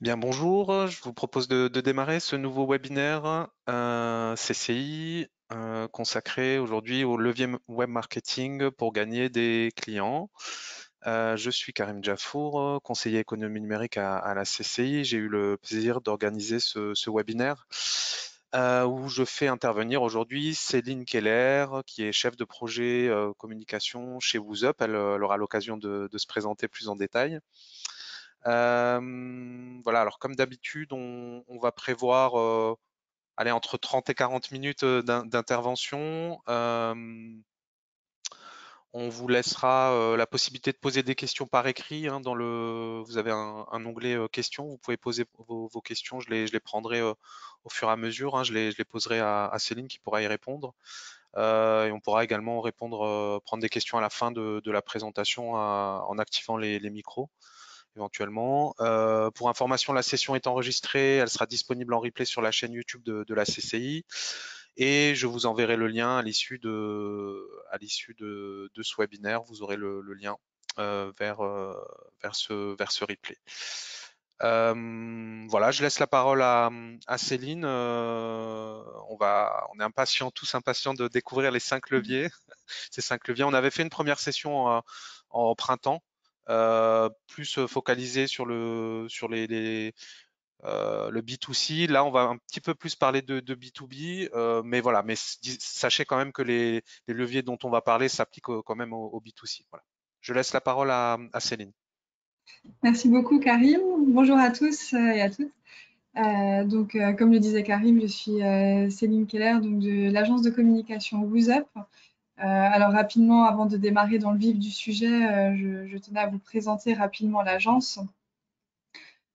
Bien, bonjour. Je vous propose de démarrer ce nouveau webinaire CCI consacré aujourd'hui au levier web marketing pour gagner des clients. Je suis Karim Djafour, conseiller économie numérique à la CCI. J'ai eu le plaisir d'organiser ce webinaire où je fais intervenir aujourd'hui Céline Keller, qui est chef de projet communication chez WooZup. Elle aura l'occasion de se présenter plus en détail. Voilà, alors comme d'habitude, on va prévoir aller entre 30 et 40 minutes d'intervention. On vous laissera la possibilité de poser des questions par écrit. Hein, vous avez un onglet questions, vous pouvez poser vos questions, je les prendrai au fur et à mesure. Hein, je les poserai à Céline qui pourra y répondre. Et on pourra également prendre des questions à la fin de la présentation en activant les micros éventuellement. Pour information, la session est enregistrée, elle sera disponible en replay sur la chaîne YouTube de la CCI et je vous enverrai le lien à l'issue de ce webinaire. Vous aurez le lien vers ce replay. Voilà, je laisse la parole à Céline. On est tous impatients de découvrir les 5 leviers. Ces 5 leviers. On avait fait une première session en printemps, plus focalisé sur le B2C. Là, on va un petit peu plus parler de B2B, mais voilà. Mais sachez quand même que les leviers dont on va parler s'appliquent quand même au B2C. Voilà. Je laisse la parole à Céline. Merci beaucoup Karim. Bonjour à tous et à toutes. Comme le disait Karim, je suis Céline Keller donc de l'agence de communication WooZup. Alors rapidement, avant de démarrer dans le vif du sujet, je tenais à vous présenter rapidement l'agence.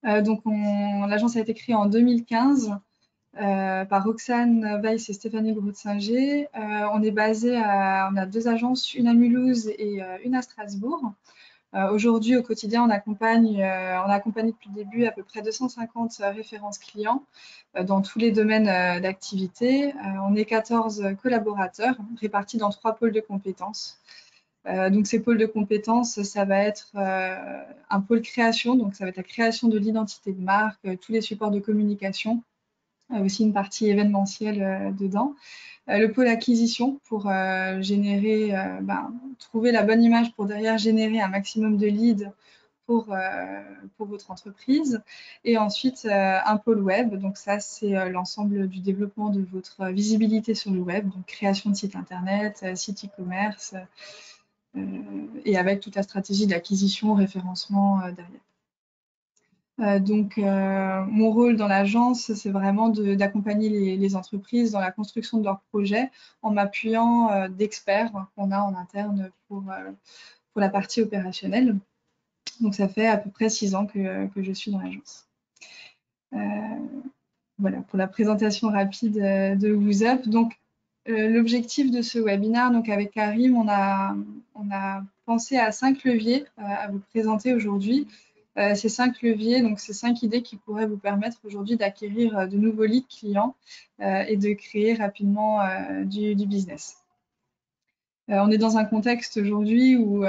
L'agence a été créée en 2015 par Roxane Weiss et Stéphanie Groth-Singer. On a 2 agences, une à Mulhouse et une à Strasbourg. Aujourd'hui, au quotidien, on a accompagné depuis le début à peu près 250 références clients dans tous les domaines d'activité. On est 14 collaborateurs répartis dans 3 pôles de compétences. Donc ces pôles de compétences, ça va être un pôle création, donc ça va être la création de l'identité de marque, tous les supports de communication, aussi une partie événementielle dedans. Le pôle acquisition pour trouver la bonne image pour derrière générer un maximum de leads pour votre entreprise. Et ensuite, un pôle web. Donc ça, c'est l'ensemble du développement de votre visibilité sur le web, donc création de site internet, site e-commerce, et avec toute la stratégie d'acquisition, référencement derrière. Mon rôle dans l'agence, c'est vraiment d'accompagner les entreprises dans la construction de leurs projets en m'appuyant d'experts qu'on a en interne pour la partie opérationnelle. Donc, ça fait à peu près 6 ans que je suis dans l'agence. Voilà, pour la présentation rapide de WooZup. L'objectif de ce webinaire, donc avec Karim, on a pensé à 5 leviers à vous présenter aujourd'hui. Ces 5 leviers, donc ces 5 idées qui pourraient vous permettre aujourd'hui d'acquérir de nouveaux leads clients et de créer rapidement du business. On est dans un contexte aujourd'hui où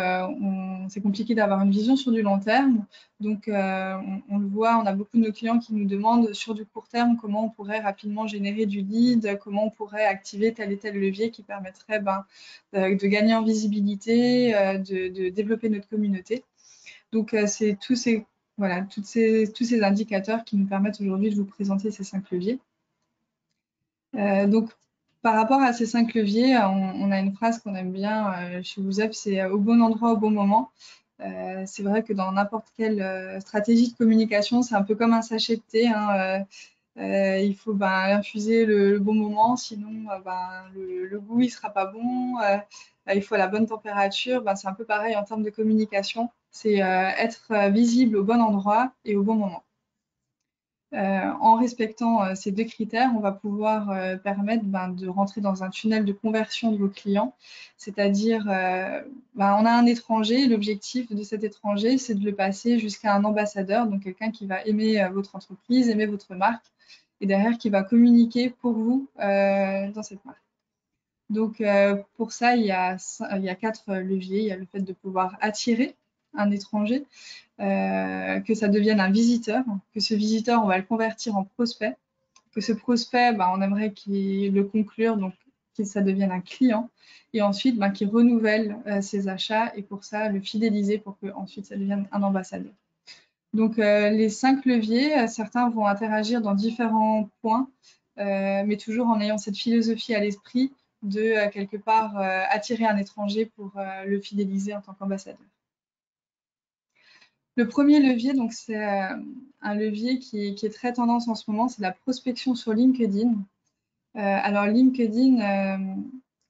c'est compliqué d'avoir une vision sur du long terme. Donc, on le voit, on a beaucoup de nos clients qui nous demandent sur du court terme comment on pourrait rapidement générer du lead, comment on pourrait activer tel et tel levier qui permettrait de gagner en visibilité, de développer notre communauté. Donc, c'est tous ces indicateurs qui nous permettent aujourd'hui de vous présenter ces 5 leviers. Par rapport à ces 5 leviers, on a une phrase qu'on aime bien chez WooZup, c'est au bon endroit, au bon moment. C'est vrai que dans n'importe quelle stratégie de communication, c'est un peu comme un sachet de thé. Hein, il faut l'infuser le bon moment, sinon le goût il sera pas bon. Il faut la bonne température. C'est un peu pareil en termes de communication. C'est être visible au bon endroit et au bon moment. En respectant ces 2 critères, on va pouvoir permettre de rentrer dans un tunnel de conversion de vos clients. C'est-à-dire, on a un étranger, l'objectif de cet étranger, c'est de le passer jusqu'à un ambassadeur, donc quelqu'un qui va aimer votre entreprise, aimer votre marque, et derrière qui va communiquer pour vous dans cette marque. Donc, pour ça, il y a 4 leviers. Il y a le fait de pouvoir attirer un étranger, que ça devienne un visiteur, que ce visiteur, on va le convertir en prospect, que ce prospect, on aimerait qu'il le conclure, donc que ça devienne un client, et ensuite qu'il renouvelle ses achats, et pour ça, le fidéliser pour que ensuite ça devienne un ambassadeur. Donc les 5 leviers, certains vont interagir dans différents points, mais toujours en ayant cette philosophie à l'esprit de quelque part attirer un étranger pour le fidéliser en tant qu'ambassadeur. Le premier levier, donc c'est un levier qui est très tendance en ce moment, c'est la prospection sur LinkedIn. Alors LinkedIn,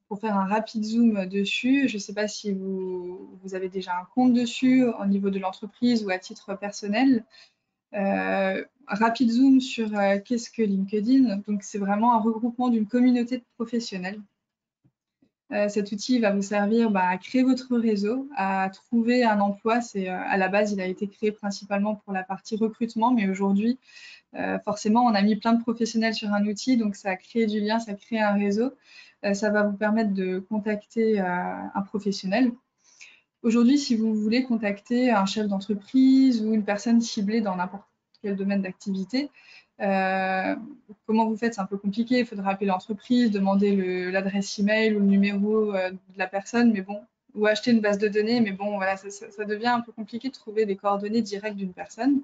pour faire un rapide zoom dessus, je ne sais pas si vous avez déjà un compte dessus au niveau de l'entreprise ou à titre personnel. Rapide zoom sur qu'est-ce que LinkedIn. Donc c'est vraiment un regroupement d'une communauté de professionnels. Cet outil va vous servir à créer votre réseau, à trouver un emploi. À la base, il a été créé principalement pour la partie recrutement, mais aujourd'hui, forcément, on a mis plein de professionnels sur un outil, donc ça a créé du lien, ça crée un réseau. Ça va vous permettre de contacter un professionnel. Aujourd'hui, si vous voulez contacter un chef d'entreprise ou une personne ciblée dans n'importe quel domaine d'activité, comment vous faites? C'est un peu compliqué. Il faudra appeler l'entreprise, demander l'adresse email ou le numéro de la personne, mais bon, ou acheter une base de données, mais bon, voilà, ça devient un peu compliqué de trouver des coordonnées directes d'une personne.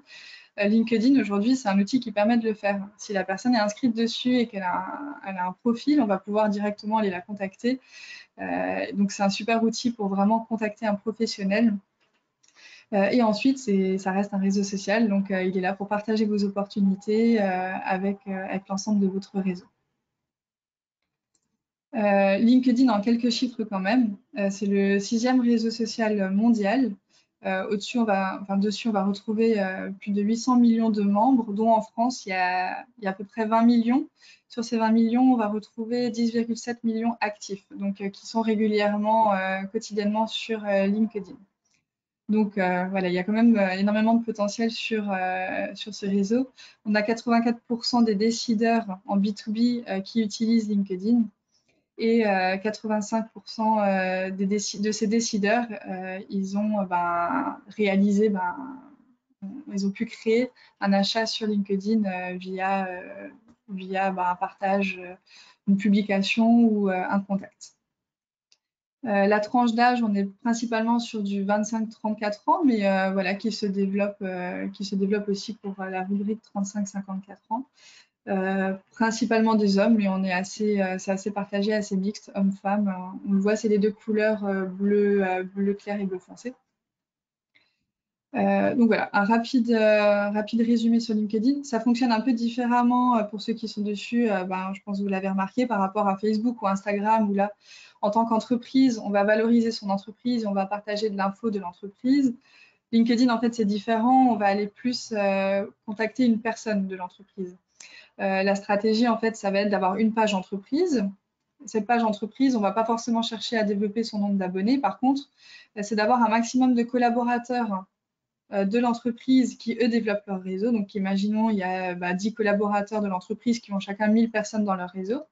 LinkedIn, aujourd'hui, c'est un outil qui permet de le faire. Si la personne est inscrite dessus et qu'elle a un profil, on va pouvoir directement aller la contacter. Donc, c'est un super outil pour vraiment contacter un professionnel. Et ensuite, ça reste un réseau social, donc il est là pour partager vos opportunités avec l'ensemble de votre réseau. LinkedIn, en quelques chiffres quand même, c'est le 6e réseau social mondial. Dessus, on va retrouver plus de 800 millions de membres, dont en France, il y a à peu près 20 millions. Sur ces 20 millions, on va retrouver 10,7 millions actifs, donc qui sont régulièrement, quotidiennement sur LinkedIn. Donc voilà, il y a quand même énormément de potentiel sur ce réseau. On a 84% des décideurs en B2B qui utilisent LinkedIn et 85% de ces décideurs, ils ont réalisé, ils ont pu créer un achat sur LinkedIn via un partage, une publication ou un contact. La tranche d'âge, on est principalement sur du 25-34 ans, mais voilà, qui se développe aussi pour la rubrique 35-54 ans. Principalement des hommes, mais c'est assez partagé, assez mixte, hommes-femmes. On le voit, c'est les deux couleurs bleu clair et bleu foncé. Donc voilà, un rapide résumé sur LinkedIn. Ça fonctionne un peu différemment pour ceux qui sont dessus. Je pense que vous l'avez remarqué par rapport à Facebook ou Instagram, où là, en tant qu'entreprise, on va valoriser son entreprise, on va partager de l'info de l'entreprise. LinkedIn, en fait, c'est différent. On va aller plus contacter une personne de l'entreprise. La stratégie, en fait, ça va être d'avoir une page entreprise. Cette page entreprise, on ne va pas forcément chercher à développer son nombre d'abonnés. Par contre, c'est d'avoir un maximum de collaborateurs de l'entreprise qui, eux, développent leur réseau. Donc, imaginons, il y a 10 collaborateurs de l'entreprise qui ont chacun 1000 personnes dans leur réseau.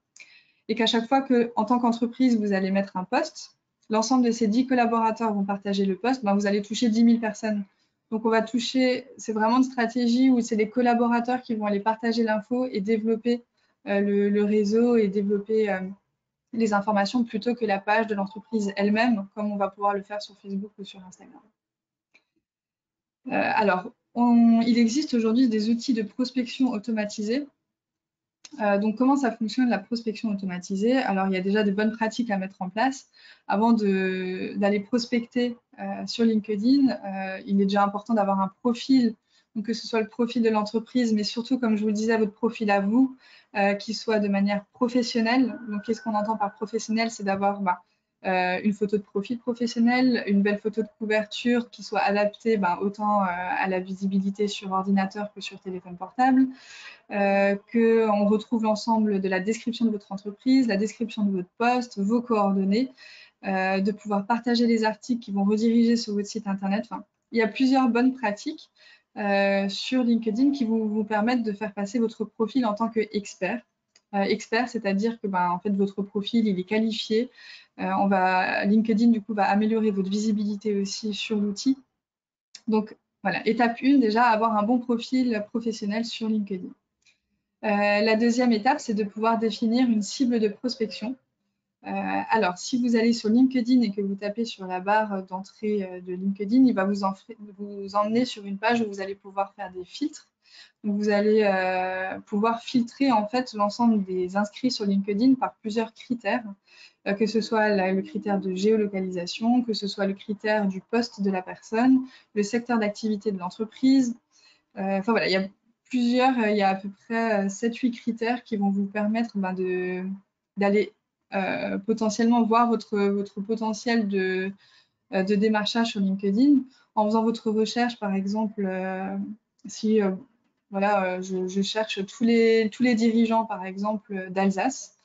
Et qu'à chaque fois que, en tant qu'entreprise, vous allez mettre un post, l'ensemble de ces 10 collaborateurs vont partager le post, vous allez toucher 10 000 personnes. Donc, on va toucher, c'est vraiment une stratégie où c'est les collaborateurs qui vont aller partager l'info et développer le réseau et développer les informations plutôt que la page de l'entreprise elle-même, comme on va pouvoir le faire sur Facebook ou sur Instagram. Alors, il existe aujourd'hui des outils de prospection automatisée. Donc, comment ça fonctionne la prospection automatisée? Alors, il y a déjà de bonnes pratiques à mettre en place. Avant d'aller prospecter sur LinkedIn, il est déjà important d'avoir un profil, donc que ce soit le profil de l'entreprise, mais surtout, comme je vous le disais, votre profil à vous, qui soit de manière professionnelle. Donc, qu'est-ce qu'on entend par professionnel? C'est d'avoir une photo de profil professionnel, une belle photo de couverture qui soit adaptée autant à la visibilité sur ordinateur que sur téléphone portable, qu'on retrouve l'ensemble de la description de votre entreprise, la description de votre poste, vos coordonnées, de pouvoir partager les articles qui vont rediriger sur votre site internet. Enfin, il y a plusieurs bonnes pratiques sur LinkedIn qui vont vous permettre de faire passer votre profil en tant qu'expert. Expert, c'est-à-dire que en fait, votre profil il est qualifié. LinkedIn du coup va améliorer votre visibilité aussi sur l'outil Donc voilà, étape 1, déjà avoir un bon profil professionnel sur LinkedIn. La deuxième étape, c'est de pouvoir définir une cible de prospection. Alors, si vous allez sur LinkedIn et que vous tapez sur la barre d'entrée de LinkedIn, il va vous emmener sur une page où vous allez pouvoir faire des filtres. Donc, vous allez pouvoir filtrer en fait l'ensemble des inscrits sur LinkedIn par plusieurs critères, que ce soit le critère de géolocalisation, que ce soit le critère du poste de la personne, le secteur d'activité de l'entreprise. Enfin voilà, il y a il y a à peu près 7-8 critères qui vont vous permettre d'aller potentiellement voir votre potentiel de démarchage sur LinkedIn. En faisant votre recherche, par exemple, si voilà, je cherche tous les dirigeants, par exemple, d'Alsace.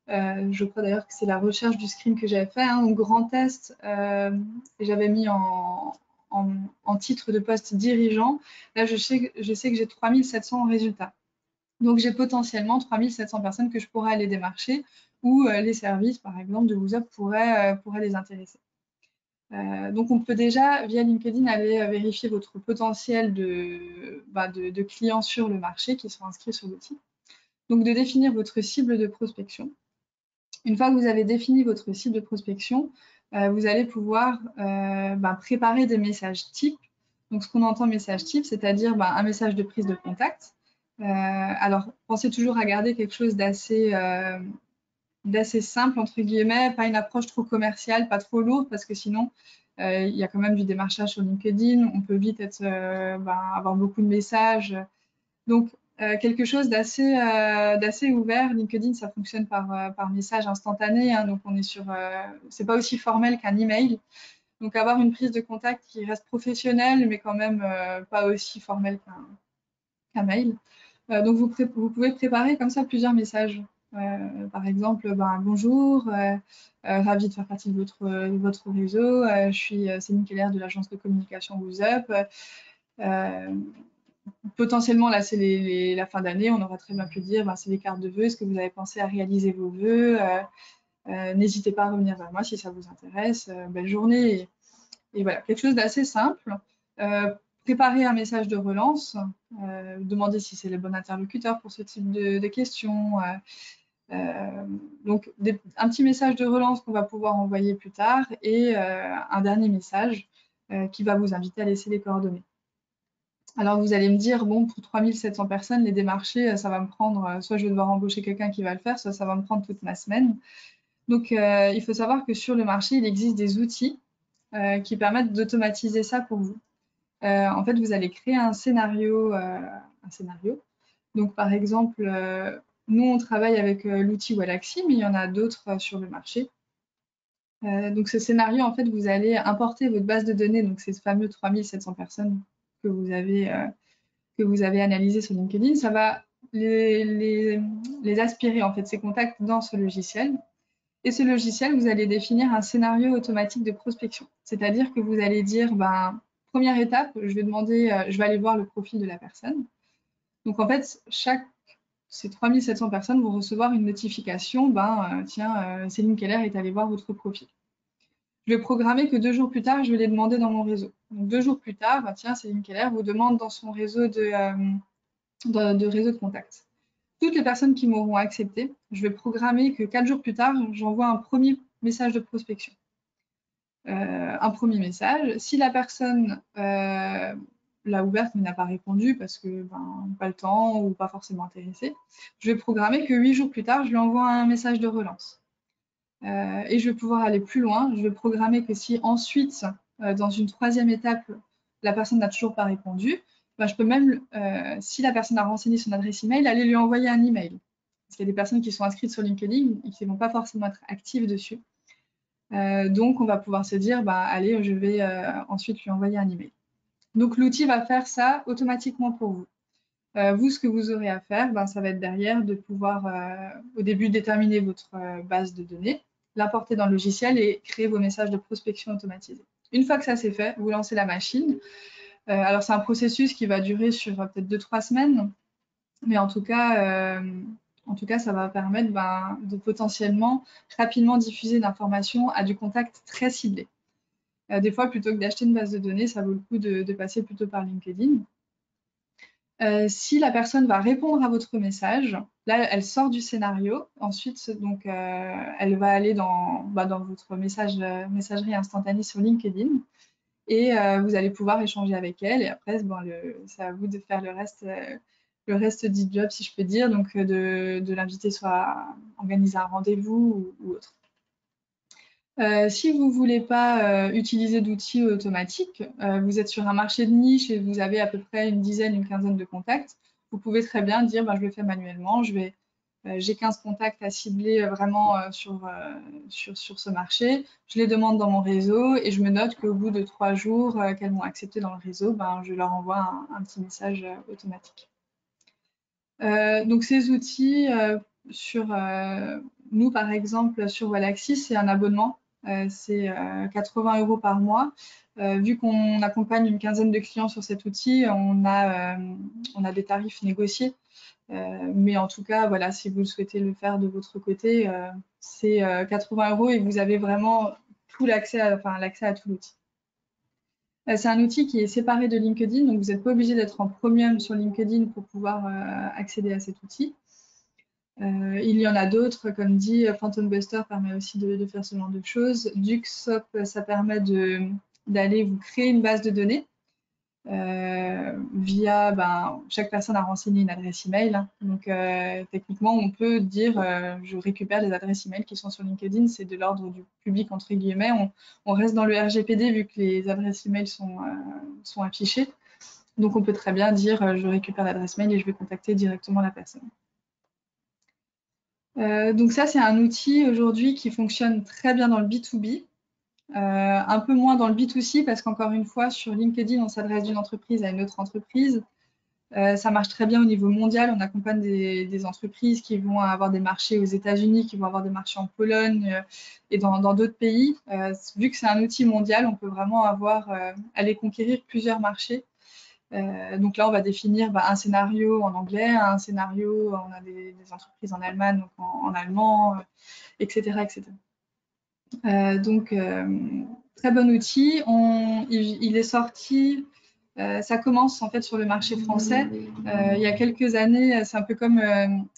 Je crois d'ailleurs que c'est la recherche du screen que j'avais fait, hein, un grand test, et j'avais mis en titre de poste dirigeant. Là, je sais que j'ai 3700 résultats. Donc, j'ai potentiellement 3700 personnes que je pourrais aller démarcher ou les services, par exemple, de WhatsApp pourraient les intéresser. Donc, on peut déjà, via LinkedIn, aller vérifier votre potentiel de clients sur le marché qui sont inscrits sur l'outil. Donc, de définir votre cible de prospection. Une fois que vous avez défini votre cible de prospection, vous allez pouvoir préparer des messages types. Donc, ce qu'on entend message type, c'est-à-dire un message de prise de contact. Alors, pensez toujours à garder quelque chose d'assez simple, entre guillemets, pas une approche trop commerciale, pas trop lourde, parce que sinon, il y a quand même du démarchage sur LinkedIn. On peut vite avoir beaucoup de messages. Donc, quelque chose d'assez ouvert. LinkedIn, ça fonctionne par message instantané, hein, donc on est sur, c'est pas aussi formel qu'un email. Donc, avoir une prise de contact qui reste professionnelle, mais quand même pas aussi formelle qu'un mail. Donc, vous pouvez préparer comme ça plusieurs messages. Par exemple, bonjour, ravi de faire partie de votre réseau. Je suis Céline Keller de l'agence de communication WhatsApp. Potentiellement, là, c'est la fin d'année, on aurait très bien pu dire, c'est les cartes de vœux, est-ce que vous avez pensé à réaliser vos vœux? N'hésitez pas à revenir vers moi si ça vous intéresse. Belle journée. Et voilà, quelque chose d'assez simple. Préparer un message de relance, demander si c'est le bon interlocuteur pour ce type de questions. Donc, un petit message de relance qu'on va pouvoir envoyer plus tard et un dernier message qui va vous inviter à laisser les coordonnées. Alors, vous allez me dire, bon, pour 3700 personnes, les démarcher, ça va me prendre, soit je vais devoir embaucher quelqu'un qui va le faire, soit ça va me prendre toute ma semaine. Donc, il faut savoir que sur le marché, il existe des outils qui permettent d'automatiser ça pour vous. En fait, vous allez créer un scénario. Donc, par exemple, nous, on travaille avec l'outil Wallaxy, mais il y en a d'autres sur le marché. Donc, ce scénario, en fait, vous allez importer votre base de données, donc ces fameux 3700 personnes que vous avez analysées sur LinkedIn. Ça va les aspirer, en fait, ces contacts dans ce logiciel. Et ce logiciel, vous allez définir un scénario automatique de prospection. C'est-à-dire que vous allez dire, première étape, je vais aller voir le profil de la personne. Donc, en fait, ces 3700 personnes vont recevoir une notification, tiens, Céline Keller est allée voir votre profil. Je vais programmer que 2 jours plus tard, je vais les demander dans mon réseau. Donc, 2 jours plus tard, tiens, Céline Keller vous demande dans son réseau de réseau de contacts. Toutes les personnes qui m'auront accepté, je vais programmer que 4 jours plus tard, j'envoie un premier message de prospection. Un premier message. Si la personne l'a ouverte mais n'a pas répondu parce que pas le temps ou pas forcément intéressée, je vais programmer que 8 jours plus tard, je lui envoie un message de relance. Et je vais pouvoir aller plus loin. Je vais programmer que si ensuite, dans une troisième étape, la personne n'a toujours pas répondu, je peux même, si la personne a renseigné son adresse email, aller lui envoyer un email. Parce qu'il y a des personnes qui sont inscrites sur LinkedIn et qui ne vont pas forcément être actives dessus. Donc, on va pouvoir se dire, allez, je vais ensuite lui envoyer un email. Donc, l'outil va faire ça automatiquement pour vous. Vous, ce que vous aurez à faire, ça va être derrière de pouvoir, au début, déterminer votre base de données, l'importer dans le logiciel et créer vos messages de prospection automatisés. Une fois que ça c'est fait, vous lancez la machine. Alors, c'est un processus qui va durer sur peut-être 2-3 semaines, mais en tout cas, ça va permettre de potentiellement rapidement diffuser l'information à du contact très ciblé. Des fois, plutôt que d'acheter une base de données, ça vaut le coup de passer plutôt par LinkedIn. Si la personne va répondre à votre message, là, elle sort du scénario. Ensuite, donc, elle va aller dans votre messagerie instantanée sur LinkedIn et vous allez pouvoir échanger avec elle. Et après, bon, c'est à vous de faire le reste du job, si je peux dire, donc de l'inviter soit à organiser un rendez-vous ou autre. Si vous ne voulez pas utiliser d'outils automatiques, vous êtes sur un marché de niche et vous avez à peu près une dizaine, une quinzaine de contacts, vous pouvez très bien dire bah, je le fais manuellement, j'ai 15 contacts à cibler vraiment sur ce marché, je les demande dans mon réseau et je me note qu'au bout de 3 jours qu'elles m'ont accepté dans le réseau, ben, je leur envoie un petit message automatique. Donc ces outils, sur nous par exemple sur Wallaxy, c'est un abonnement, c'est 80 € par mois. Vu qu'on accompagne une quinzaine de clients sur cet outil, on a des tarifs négociés. Mais en tout cas, voilà, si vous souhaitez le faire de votre côté, c'est 80 € et vous avez vraiment tout l'accès à tout l'outil. C'est un outil qui est séparé de LinkedIn, donc vous n'êtes pas obligé d'être en premium sur LinkedIn pour pouvoir accéder à cet outil. Il y en a d'autres, comme dit, Phantom Buster permet aussi de faire ce genre de choses. Duxop, ça permet d'aller vous créer une base de données via, chaque personne a renseigné une adresse email. Donc, techniquement, on peut dire, je récupère les adresses email qui sont sur LinkedIn, c'est de l'ordre du public, entre guillemets. On reste dans le RGPD vu que les adresses email sont affichées. Donc, on peut très bien dire, je récupère l'adresse mail et je vais contacter directement la personne. Donc ça, c'est un outil aujourd'hui qui fonctionne très bien dans le B2B. Un peu moins dans le B2C parce qu'encore une fois, sur LinkedIn, on s'adresse d'une entreprise à une autre entreprise. Ça marche très bien au niveau mondial. On accompagne des entreprises qui vont avoir des marchés aux États-Unis, qui vont avoir des marchés en Pologne et dans d'autres pays. Vu que c'est un outil mondial, on peut vraiment aller conquérir plusieurs marchés. Donc là, on va définir un scénario en anglais, un scénario, on a des entreprises en Allemagne, donc en allemand, etc., etc. Donc, très bon outil. Il est sorti, ça commence en fait sur le marché français. Il y a quelques années, c'est un peu comme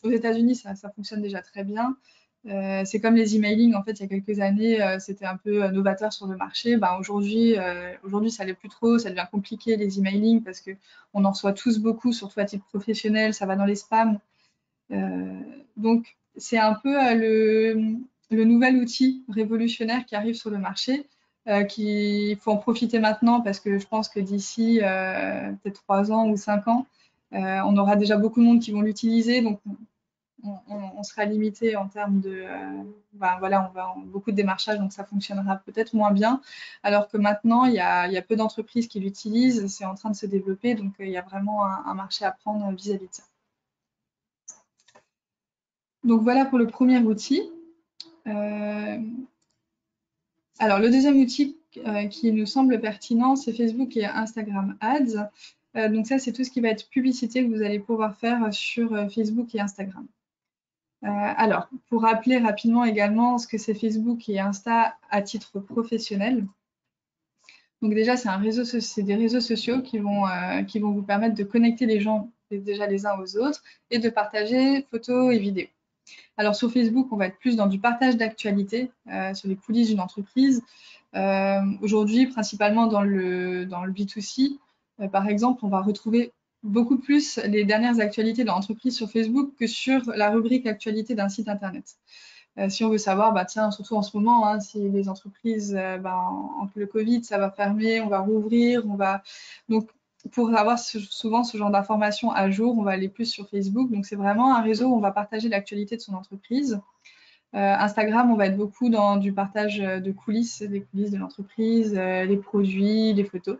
aux États-Unis, ça fonctionne déjà très bien. C'est comme les emailing, en fait, il y a quelques années, c'était un peu novateur sur le marché. Aujourd'hui, ça l'est plus trop, ça devient compliqué les emailing parce qu'on en reçoit tous beaucoup, surtout à titre professionnel, ça va dans les spams. Donc, c'est un peu le nouvel outil révolutionnaire qui arrive sur le marché, qu'il faut en profiter maintenant parce que je pense que d'ici peut-être 3 ans ou 5 ans, on aura déjà beaucoup de monde qui vont l'utiliser. Donc, on sera limité en termes de... voilà, on va en beaucoup de démarchage, donc ça fonctionnera peut-être moins bien. Alors que maintenant, il y a peu d'entreprises qui l'utilisent, c'est en train de se développer, donc il y a vraiment un marché à prendre vis-à-vis de ça. Donc voilà pour le premier outil. Alors le deuxième outil qui nous semble pertinent, c'est Facebook et Instagram Ads. Donc ça, c'est tout ce qui va être publicité que vous allez pouvoir faire sur Facebook et Instagram. Alors, pour rappeler rapidement également ce que c'est Facebook et Insta à titre professionnel. Donc déjà, c'est des réseaux sociaux qui vont vous permettre de connecter les gens déjà les uns aux autres et de partager photos et vidéos. Alors sur Facebook, on va être plus dans du partage d'actualités sur les coulisses d'une entreprise. Aujourd'hui, principalement dans le B2C, par exemple, on va retrouver beaucoup plus les dernières actualités de l'entreprise sur Facebook que sur la rubrique actualité d'un site internet. Si on veut savoir, tiens, surtout en ce moment, hein, si les entreprises, en le Covid, ça va fermer, on va rouvrir, donc pour avoir souvent ce genre d'informations à jour, on va aller plus sur Facebook. Donc c'est vraiment un réseau où on va partager l'actualité de son entreprise. Instagram, on va être beaucoup dans du partage de coulisses, des coulisses de l'entreprise, les produits, les photos.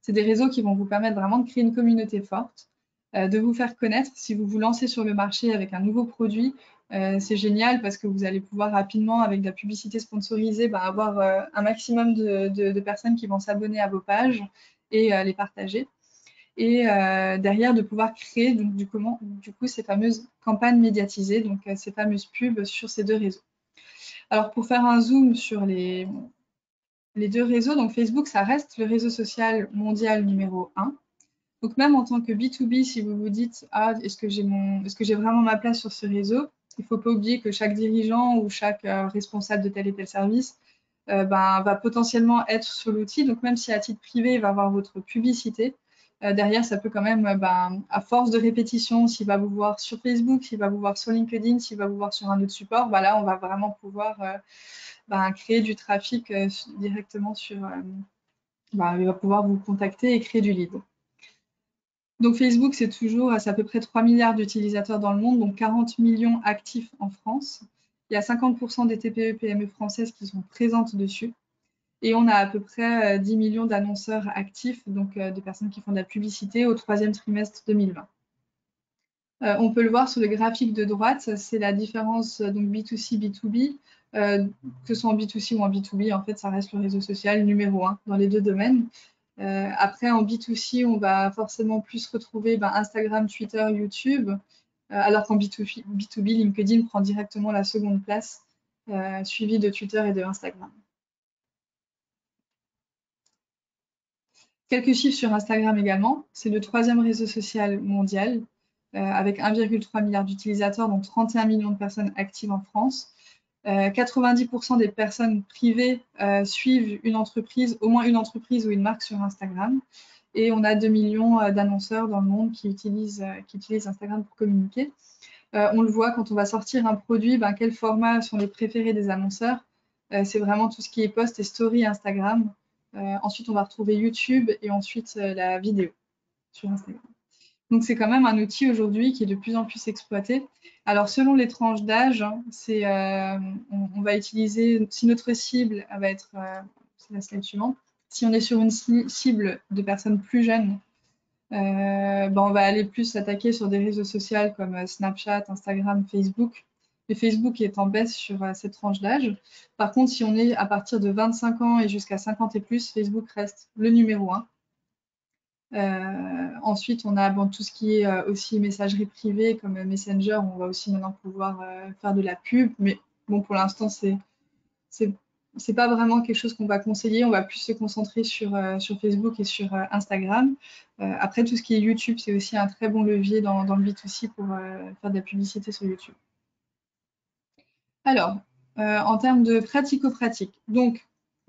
C'est des réseaux qui vont vous permettre vraiment de créer une communauté forte, de vous faire connaître. Si vous vous lancez sur le marché avec un nouveau produit, c'est génial parce que vous allez pouvoir rapidement, avec de la publicité sponsorisée, avoir un maximum de personnes qui vont s'abonner à vos pages et les partager. Et derrière, de pouvoir créer donc, du coup ces fameuses campagnes médiatisées, donc ces fameuses pubs sur ces deux réseaux. Alors, pour faire un zoom sur les les deux réseaux, donc Facebook, ça reste le réseau social mondial numéro 1. Donc même en tant que B2B, si vous vous dites ah, est-ce que j'ai vraiment ma place sur ce réseau, il ne faut pas oublier que chaque dirigeant ou chaque responsable de tel et tel service va potentiellement être sur l'outil. Donc même si à titre privé, il va avoir votre publicité, derrière, ça peut quand même, à force de répétition, s'il va vous voir sur Facebook, s'il va vous voir sur LinkedIn, s'il va vous voir sur un autre support, là, on va vraiment pouvoir créer du trafic directement sur... il va pouvoir vous contacter et créer du lead. Donc Facebook, c'est à peu près 3 milliards d'utilisateurs dans le monde, donc 40 millions actifs en France. Il y a 50% des TPE-PME françaises qui sont présentes dessus. Et on a à peu près 10 millions d'annonceurs actifs, donc de personnes qui font de la publicité au troisième trimestre 2020. On peut le voir sur le graphique de droite, c'est la différence donc B2C, B2B. Que ce soit en B2C ou en B2B, en fait, ça reste le réseau social numéro 1 dans les deux domaines. Après, en B2C, on va forcément plus retrouver Instagram, Twitter, YouTube, alors qu'en B2B, LinkedIn prend directement la seconde place, suivi de Twitter et de Instagram. Quelques chiffres sur Instagram également. C'est le troisième réseau social mondial, avec 1,3 milliard d'utilisateurs, dont 31 millions de personnes actives en France. 90% des personnes privées suivent une entreprise, au moins une entreprise ou une marque sur Instagram. Et on a 2 millions d'annonceurs dans le monde qui utilisent Instagram pour communiquer. On le voit quand on va sortir un produit, quels formats sont les préférés des annonceurs. C'est vraiment tout ce qui est post et story Instagram. Ensuite, on va retrouver YouTube et ensuite la vidéo sur Instagram. Donc, c'est quand même un outil aujourd'hui qui est de plus en plus exploité. Alors, selon les tranches d'âge, on va utiliser, si notre cible va être, c'est la slide suivante, si on est sur une cible de personnes plus jeunes, on va aller plus s'attaquer sur des réseaux sociaux comme Snapchat, Instagram, Facebook. Mais Facebook est en baisse sur cette tranche d'âge. Par contre, si on est à partir de 25 ans et jusqu'à 50 et plus, Facebook reste le numéro 1. Ensuite, on a tout ce qui est aussi messagerie privée comme Messenger. On va aussi maintenant pouvoir faire de la pub. Mais bon, pour l'instant, c'est pas vraiment quelque chose qu'on va conseiller. On va plus se concentrer sur Facebook et sur Instagram. Après, tout ce qui est YouTube, c'est aussi un très bon levier dans le B2C pour faire de la publicité sur YouTube. Alors, en termes de pratico-pratique, donc,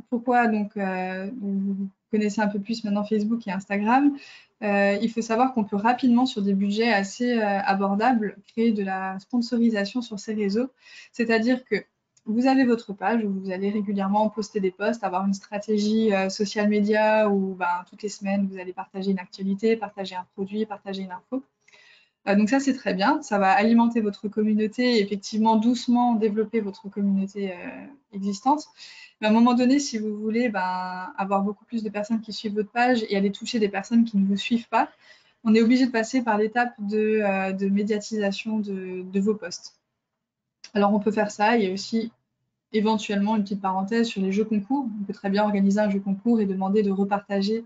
pourquoi vous connaissez un peu plus maintenant Facebook et Instagram. Il faut savoir qu'on peut rapidement, sur des budgets assez abordables, créer de la sponsorisation sur ces réseaux. C'est-à-dire que vous avez votre page où vous allez régulièrement poster des posts, avoir une stratégie social media où toutes les semaines, vous allez partager une actualité, partager un produit, partager une info. Donc ça, c'est très bien. Ça va alimenter votre communauté et effectivement doucement développer votre communauté existante. Mais à un moment donné, si vous voulez avoir beaucoup plus de personnes qui suivent votre page et aller toucher des personnes qui ne vous suivent pas, on est obligé de passer par l'étape de médiatisation de vos posts. Alors on peut faire ça. Il y a aussi éventuellement une petite parenthèse sur les jeux concours. On peut très bien organiser un jeu concours et demander de repartager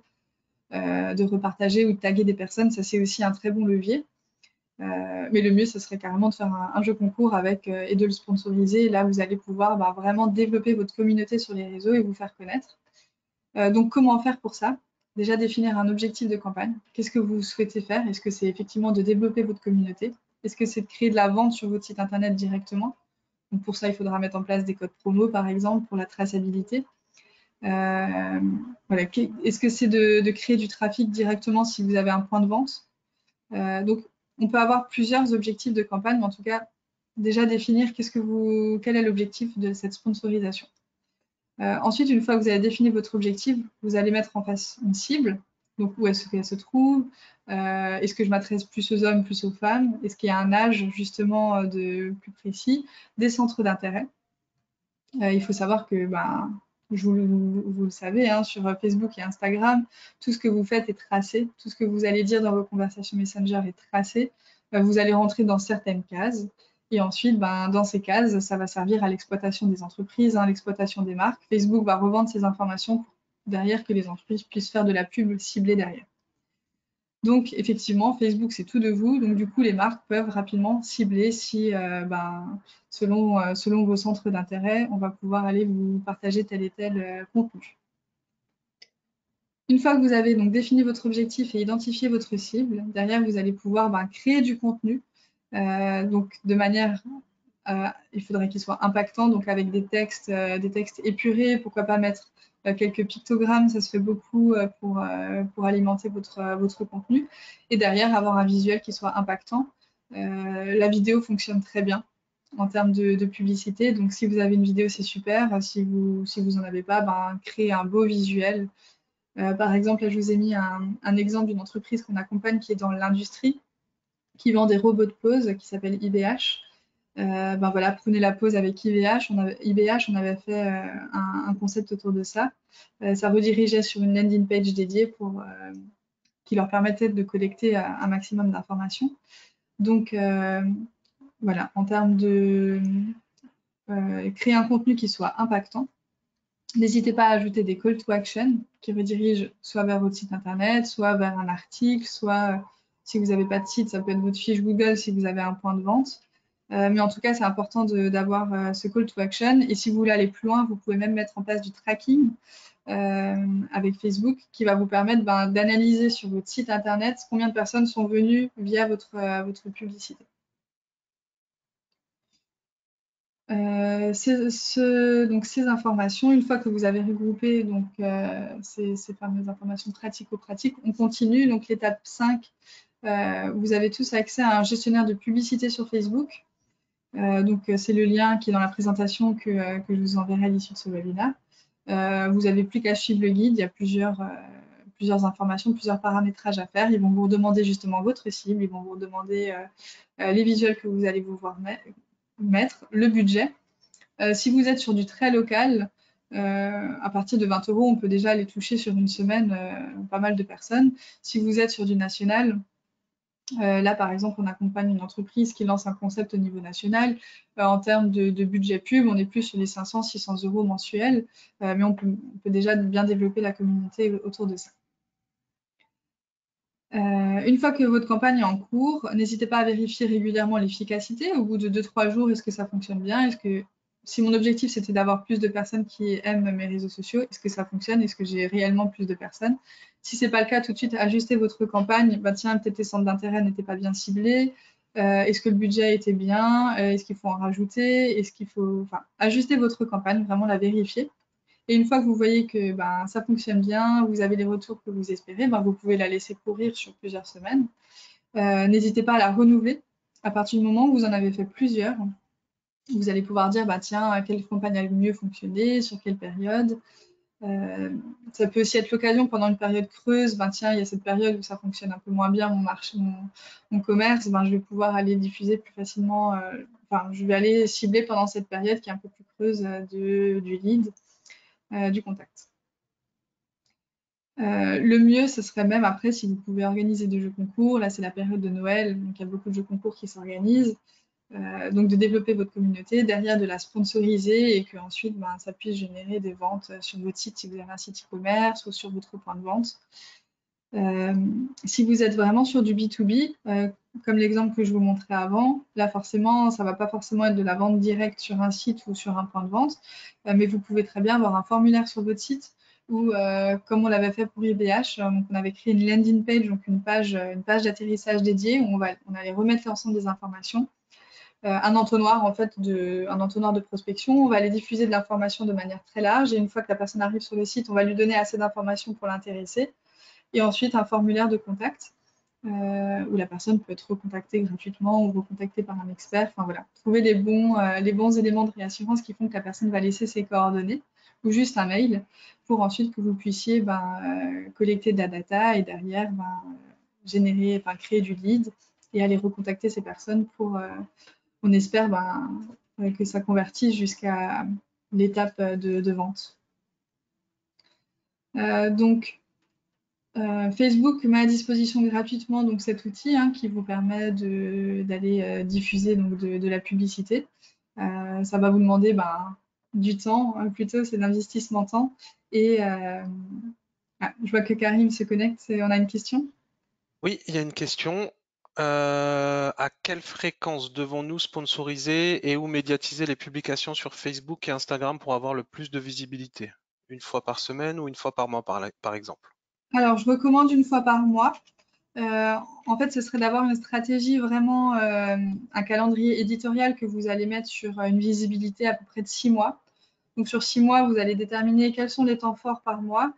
ou de taguer des personnes. Ça, c'est aussi un très bon levier. Mais le mieux, ce serait carrément de faire un jeu concours et de le sponsoriser. Et là, vous allez pouvoir vraiment développer votre communauté sur les réseaux et vous faire connaître. Donc, comment faire pour ça? Déjà, définir un objectif de campagne. Qu'est-ce que vous souhaitez faire? Est-ce que c'est effectivement de développer votre communauté? Est-ce que c'est de créer de la vente sur votre site internet directement? Donc, pour ça, il faudra mettre en place des codes promo, par exemple, pour la traçabilité. Est-ce que c'est de créer du trafic directement si vous avez un point de vente? Donc, on peut avoir plusieurs objectifs de campagne, mais en tout cas, déjà définir quel est l'objectif de cette sponsorisation. Ensuite, une fois que vous avez défini votre objectif, vous allez mettre en face une cible. Donc, où est-ce qu'elle se trouve? Est-ce que je m'adresse plus aux hommes, plus aux femmes? Est-ce qu'il y a un âge justement plus précis? Des centres d'intérêt. Il faut savoir que vous le savez, sur Facebook et Instagram, tout ce que vous faites est tracé. Tout ce que vous allez dire dans vos conversations Messenger est tracé. Vous allez rentrer dans certaines cases. Et ensuite, dans ces cases, ça va servir à l'exploitation des entreprises, l'exploitation des marques. Facebook va revendre ces informations pour derrière que les entreprises puissent faire de la pub ciblée derrière. Donc, effectivement, Facebook, c'est tout de vous. Donc, du coup, les marques peuvent rapidement cibler si, selon vos centres d'intérêt, on va pouvoir aller vous partager tel et tel contenu. Une fois que vous avez donc défini votre objectif et identifié votre cible, derrière, vous allez pouvoir créer du contenu. Donc, de manière, il faudrait qu'il soit impactant, donc avec des textes épurés. Pourquoi pas mettre quelques pictogrammes, ça se fait beaucoup pour alimenter votre contenu. Et derrière, avoir un visuel qui soit impactant. La vidéo fonctionne très bien en termes de publicité. Donc, si vous avez une vidéo, c'est super. Si vous en avez pas, créez un beau visuel. Par exemple, là, je vous ai mis un exemple d'une entreprise qu'on accompagne qui est dans l'industrie, qui vend des robots de pause, qui s'appelle IBH. Voilà, prenez la pause avec IBH. On avait fait un concept autour de ça. Ça redirigeait sur une landing page dédiée qui leur permettait de collecter un maximum d'informations. Donc, voilà, en termes de créer un contenu qui soit impactant. N'hésitez pas à ajouter des call to action qui redirigent soit vers votre site internet, soit vers un article, soit si vous n'avez pas de site, ça peut être votre fiche Google si vous avez un point de vente. Mais en tout cas, c'est important d'avoir ce call to action. Et si vous voulez aller plus loin, vous pouvez même mettre en place du tracking avec Facebook qui va vous permettre d'analyser sur votre site internet combien de personnes sont venues via votre publicité. Donc ces informations, une fois que vous avez regroupé ces fameuses informations pratico-pratiques, on continue. Donc l'étape 5, vous avez tous accès à un gestionnaire de publicité sur Facebook. C'est le lien qui est dans la présentation que je vous enverrai à l'issue de ce webinaire. Vous n'avez plus qu'à suivre le guide, il y a plusieurs informations, plusieurs paramétrages à faire. Ils vont vous demander justement votre cible, ils vont vous demander les visuels que vous allez vous voir mettre, le budget. Si vous êtes sur du très local, à partir de 20 euros, on peut déjà aller toucher sur une semaine pas mal de personnes. Si vous êtes sur du national, là, par exemple, on accompagne une entreprise qui lance un concept au niveau national. En termes de budget pub, on est plus sur les 500-600 euros mensuels, mais on peut déjà bien développer la communauté autour de ça. Une fois que votre campagne est en cours, n'hésitez pas à vérifier régulièrement l'efficacité. Au bout de 2-3 jours, est-ce que ça fonctionne bien? Si mon objectif c'était d'avoir plus de personnes qui aiment mes réseaux sociaux, est-ce que ça fonctionne? Est-ce que j'ai réellement plus de personnes? Si ce n'est pas le cas, tout de suite, ajustez votre campagne. Tiens, peut-être les centres d'intérêt n'étaient pas bien ciblés. Est-ce que le budget était bien? Est-ce qu'il faut en rajouter? Enfin, ajuster votre campagne, vraiment la vérifier. Et une fois que vous voyez que ça fonctionne bien, vous avez les retours que vous espérez, vous pouvez la laisser courir sur plusieurs semaines. N'hésitez pas à la renouveler. À partir du moment où vous en avez fait plusieurs, vous allez pouvoir dire, tiens, quelle campagne a le mieux fonctionné, sur quelle période. Ça peut aussi être l'occasion pendant une période creuse, tiens, il y a cette période où ça fonctionne un peu moins bien, mon commerce, je vais pouvoir aller diffuser plus facilement, je vais aller cibler pendant cette période qui est un peu plus creuse du lead. Du contact. Le mieux, ce serait même après si vous pouvez organiser des jeux concours. Là, c'est la période de Noël, donc il y a beaucoup de jeux concours qui s'organisent. Donc de développer votre communauté, derrière de la sponsoriser et qu'ensuite ça puisse générer des ventes sur votre site si vous avez un site e-commerce ou sur votre point de vente. Si vous êtes vraiment sur du B2B, comme l'exemple que je vous montrais avant, là forcément, ça ne va pas forcément être de la vente directe sur un site ou sur un point de vente, mais vous pouvez très bien avoir un formulaire sur votre site ou comme on l'avait fait pour IBH, on avait créé une landing page, donc une page d'atterrissage dédiée où on allait remettre l'ensemble des informations. Un entonnoir en fait un entonnoir de prospection, on va aller diffuser de l'information de manière très large et une fois que la personne arrive sur le site, on va lui donner assez d'informations pour l'intéresser. Et ensuite, un formulaire de contact où la personne peut être recontactée gratuitement ou recontactée par un expert. Enfin voilà, trouver les bons éléments de réassurance qui font que la personne va laisser ses coordonnées ou juste un mail pour ensuite que vous puissiez collecter de la data et derrière créer du lead et aller recontacter ces personnes pour, on espère que ça convertisse jusqu'à l'étape de vente. Facebook met à disposition gratuitement donc, cet outil qui vous permet d'aller diffuser donc, de la publicité. Ça va vous demander du temps, plutôt c'est l'investissement temps. Et je vois que Karim se connecte, on a une question? Oui, il y a une question. À quelle fréquence devons-nous sponsoriser et ou médiatiser les publications sur Facebook et Instagram pour avoir le plus de visibilité? Une fois par semaine ou une fois par mois, par exemple? Alors, je recommande une fois par mois. En fait, ce serait d'avoir une stratégie vraiment, un calendrier éditorial que vous allez mettre sur une visibilité à peu près de 6 mois. Donc sur 6 mois, vous allez déterminer quels sont les temps forts par mois,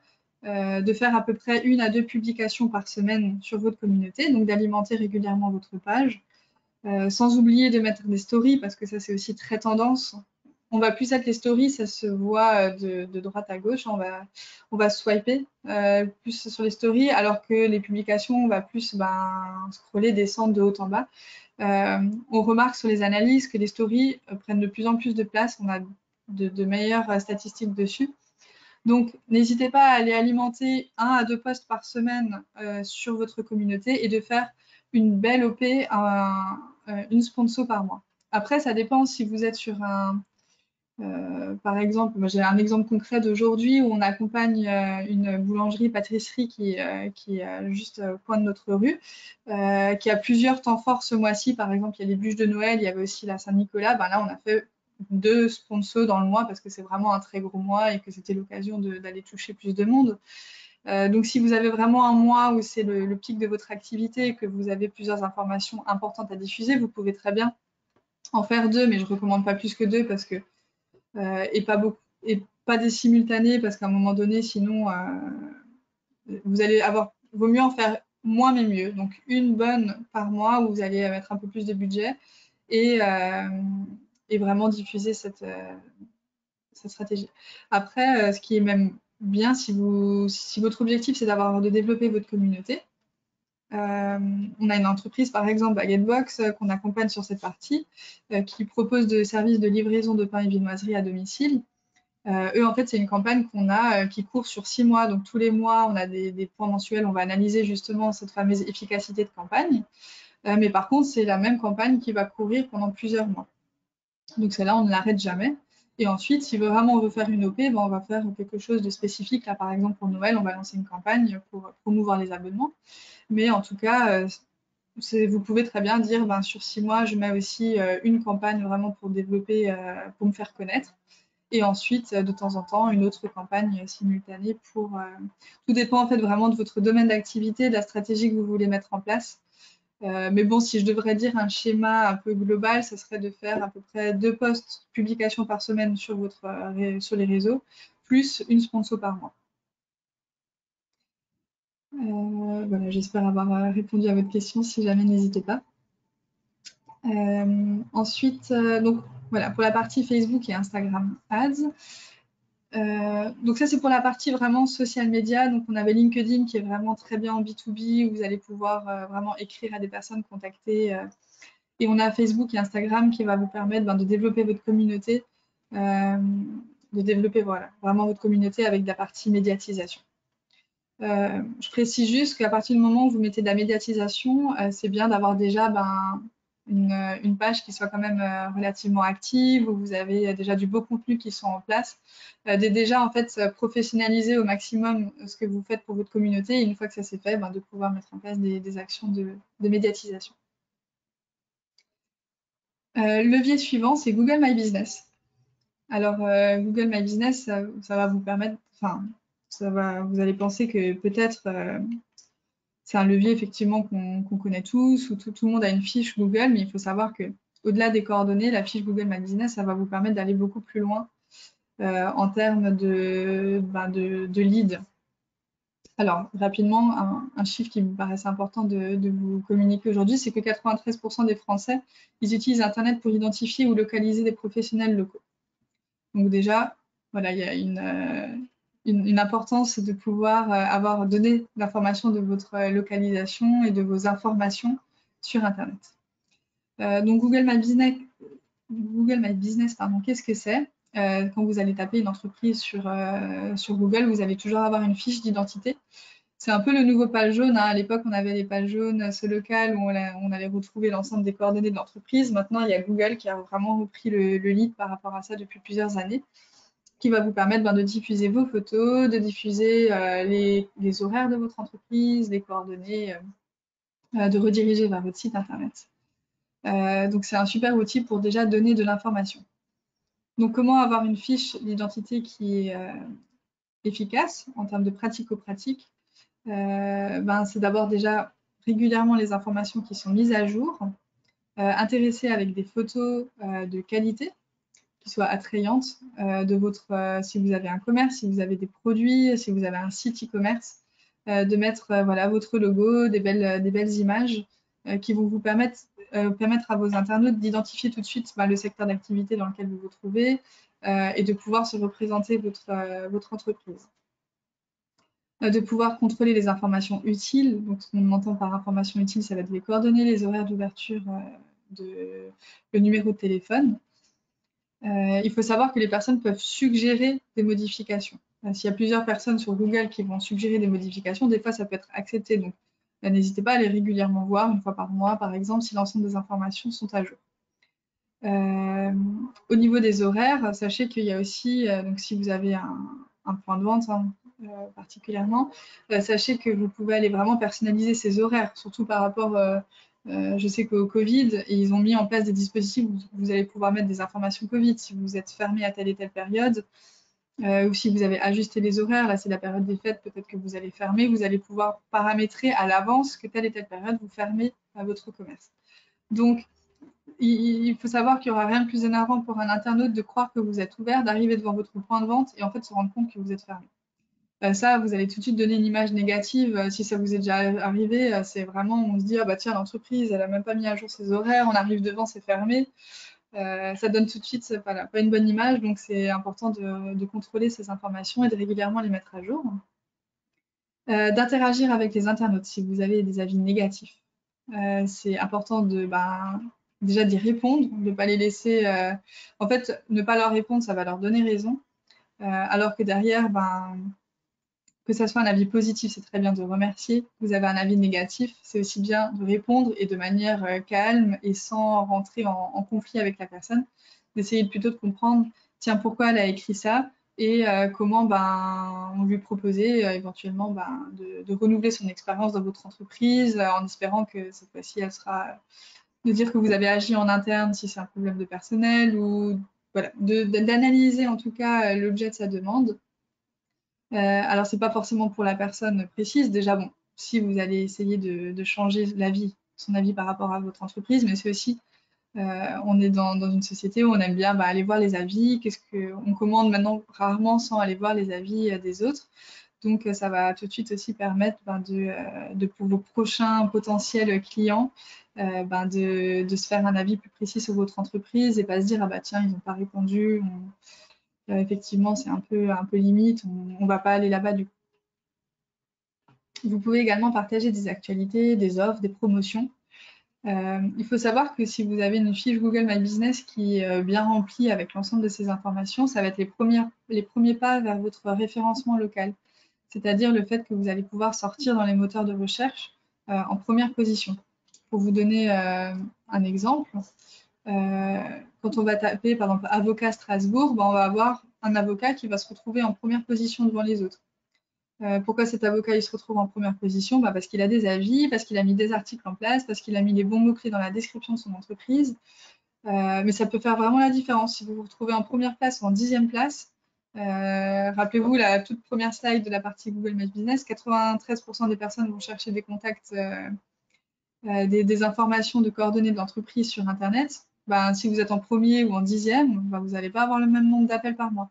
de faire à peu près 1 à 2 publications par semaine sur votre communauté, donc d'alimenter régulièrement votre page. Sans oublier de mettre des stories, parce que ça c'est aussi très tendance. On va plus être les stories, ça se voit de droite à gauche, on va swiper plus sur les stories, alors que les publications, on va plus scroller, descendre de haut en bas. On remarque sur les analyses que les stories prennent de plus en plus de place, on a de meilleures statistiques dessus. Donc, n'hésitez pas à aller alimenter 1 à 2 posts par semaine sur votre communauté et de faire une belle OP, une sponsor par mois. Après, ça dépend si vous êtes sur par exemple, j'ai un exemple concret d'aujourd'hui où on accompagne une boulangerie-pâtisserie qui est juste au coin de notre rue, qui a plusieurs temps forts ce mois-ci. Par exemple, il y a les bûches de Noël, il y avait aussi la Saint-Nicolas. Ben là, on a fait 2 sponsors dans le mois parce que c'est vraiment un très gros mois et que c'était l'occasion d'aller toucher plus de monde. Donc, si vous avez vraiment un mois où c'est le pic de votre activité et que vous avez plusieurs informations importantes à diffuser, vous pouvez très bien en faire 2, mais je ne recommande pas plus que 2 parce que et pas beaucoup et pas des simultanés parce qu'à un moment donné, sinon, vous allez avoir. Vaut mieux en faire moins mais mieux. Donc une bonne par mois où vous allez mettre un peu plus de budget et, euh, et vraiment diffuser cette stratégie. Après, ce qui est même bien, si votre objectif c'est de développer votre communauté, on a une entreprise, par exemple, Baguettebox, qu'on accompagne sur cette partie, qui propose de services de livraison de pain et viennoiserie à domicile. Eux, en fait, c'est une campagne qu'on a qui court sur 6 mois. Donc, tous les mois, on a des points mensuels. On va analyser justement cette fameuse efficacité de campagne. Mais par contre, c'est la même campagne qui va courir pendant plusieurs mois. Donc, celle-là, on ne l'arrête jamais. Et ensuite, si vraiment on veut faire une OP, ben, on va faire quelque chose de spécifique. Là, par exemple, pour Noël, on va lancer une campagne pour promouvoir les abonnements. Mais en tout cas, vous pouvez très bien dire, ben, sur 6 mois, je mets aussi une campagne vraiment pour développer, pour me faire connaître. Et ensuite, de temps en temps, une autre campagne simultanée pour. Tout dépend en fait vraiment de votre domaine d'activité, de la stratégie que vous voulez mettre en place. Mais bon, si je devrais dire un schéma un peu global, ce serait de faire à peu près 2 posts publications par semaine sur, sur les réseaux, plus une sponsor par mois. Voilà, j'espère avoir répondu à votre question. Si jamais, n'hésitez pas. Ensuite, donc voilà, pour la partie Facebook et Instagram Ads. Donc ça, c'est pour la partie vraiment social media. Donc on avait LinkedIn qui est vraiment très bien en B2B, où vous allez pouvoir vraiment écrire à des personnes, contacter. Et on a Facebook et Instagram qui va vous permettre de développer votre communauté, de développer voilà, vraiment votre communauté avec de la partie médiatisation. Je précise juste qu'à partir du moment où vous mettez de la médiatisation, c'est bien d'avoir déjà une page qui soit quand même relativement active, où vous avez déjà du beau contenu qui sont en place, déjà en fait professionnaliser au maximum ce que vous faites pour votre communauté, et une fois que ça c'est fait, de pouvoir mettre en place des actions de médiatisation. Levier suivant, c'est Google My Business. Alors, Google My Business, ça va vous permettre, enfin, vous allez penser que peut-être c'est un levier effectivement qu'on connaît tous, où tout le monde a une fiche Google, mais il faut savoir que au-delà des coordonnées, la fiche Google My Business, ça va vous permettre d'aller beaucoup plus loin en termes de leads. Alors, rapidement, un chiffre qui me paraissait important de vous communiquer aujourd'hui, c'est que 93% des Français, ils utilisent Internet pour identifier ou localiser des professionnels locaux. Donc déjà, voilà, il y a une importance de pouvoir avoir donné l'information de votre localisation et de vos informations sur Internet. Donc Google My Business, pardon, qu'est-ce que c'est? Quand vous allez taper une entreprise sur Google, vous allez toujours avoir une fiche d'identité. C'est un peu le nouveau page jaune, hein. À l'époque, on avait les pages jaunes, ce local, où on allait retrouver l'ensemble des coordonnées de l'entreprise. Maintenant, il y a Google qui a vraiment repris le lead par rapport à ça depuis plusieurs années, qui va vous permettre de diffuser vos photos, de diffuser les horaires de votre entreprise, les coordonnées, de rediriger vers votre site internet. Donc c'est un super outil pour déjà donner de l'information. Donc comment avoir une fiche d'identité qui est efficace en termes de pratico-pratique? C'est d'abord déjà régulièrement les informations qui sont mises à jour, intéressées avec des photos de qualité qui soient attrayantes de si vous avez un commerce, si vous avez des produits, si vous avez un site e-commerce, de mettre voilà, votre logo, des belles images qui vont vous permettre à vos internautes d'identifier tout de suite le secteur d'activité dans lequel vous vous trouvez et de pouvoir se représenter votre entreprise. De pouvoir contrôler les informations utiles. Donc, ce qu'on entend par information utile, ça va être les coordonnées, les horaires d'ouverture, le numéro de téléphone. Il faut savoir que les personnes peuvent suggérer des modifications. S'il y a plusieurs personnes sur Google qui vont suggérer des modifications, des fois ça peut être accepté. Donc n'hésitez pas à aller régulièrement voir, une fois par mois par exemple, si l'ensemble des informations sont à jour. Au niveau des horaires, sachez qu'il y a aussi, donc si vous avez un point de vente particulièrement, sachez que vous pouvez aller vraiment personnaliser ces horaires, surtout par rapport je sais qu'au Covid, ils ont mis en place des dispositifs où vous allez pouvoir mettre des informations Covid si vous êtes fermé à telle et telle période, ou si vous avez ajusté les horaires, là c'est la période des fêtes, peut-être que vous allez fermer, vous allez pouvoir paramétrer à l'avance que telle et telle période vous fermez à votre commerce. Donc, il faut savoir qu'il n'y aura rien de plus énervant pour un internaute de croire que vous êtes ouvert, d'arriver devant votre point de vente et en fait se rendre compte que vous êtes fermé. Ça, vous allez tout de suite donner une image négative. Si ça vous est déjà arrivé, c'est vraiment, on se dit, ah bah tiens, l'entreprise, elle a même pas mis à jour ses horaires, on arrive devant, c'est fermé. Ça donne tout de suite voilà, pas une bonne image, donc c'est important de contrôler ces informations et de régulièrement les mettre à jour. D'interagir avec les internautes si vous avez des avis négatifs. C'est important déjà d'y répondre, de ne pas les laisser. En fait, ne pas leur répondre, ça va leur donner raison. Alors que derrière, que ça soit un avis positif, c'est très bien de remercier. Vous avez un avis négatif, c'est aussi bien de répondre et de manière calme et sans rentrer en conflit avec la personne. D'essayer plutôt de comprendre, tiens, pourquoi elle a écrit ça et comment on lui proposer éventuellement de renouveler son expérience dans votre entreprise en espérant que cette fois-ci, elle sera de dire que vous avez agi en interne si c'est un problème de personnel ou voilà, d'analyser en tout cas l'objet de sa demande. Alors, c'est pas forcément pour la personne précise. Déjà, bon, si vous allez essayer de changer son avis par rapport à votre entreprise, mais c'est aussi, on est dans une société où on aime bien aller voir les avis. Qu'est-ce qu'on commande maintenant rarement sans aller voir les avis des autres. Donc, ça va tout de suite aussi permettre pour vos prochains potentiels clients de se faire un avis plus précis sur votre entreprise et pas se dire, ah bah tiens, ils n'ont pas répondu. Effectivement, c'est un peu limite, on ne va pas aller là-bas du coup. Vous pouvez également partager des actualités, des offres, des promotions. Il faut savoir que si vous avez une fiche Google My Business qui est bien remplie avec l'ensemble de ces informations, ça va être les premiers pas vers votre référencement local. C'est-à-dire le fait que vous allez pouvoir sortir dans les moteurs de recherche en première position. Pour vous donner un exemple, quand on va taper par exemple avocat Strasbourg, on va avoir un avocat qui va se retrouver en première position devant les autres. Pourquoi cet avocat il se retrouve en première position? Parce qu'il a des avis, parce qu'il a mis des articles en place, parce qu'il a mis les bons mots-clés dans la description de son entreprise. Mais ça peut faire vraiment la différence. Si vous vous retrouvez en première place ou en 10e place, rappelez-vous la toute première slide de la partie Google My Business, 93% des personnes vont chercher des contacts, des informations de coordonnées de l'entreprise sur Internet. Si vous êtes en premier ou en 10e, vous n'allez pas avoir le même nombre d'appels par mois.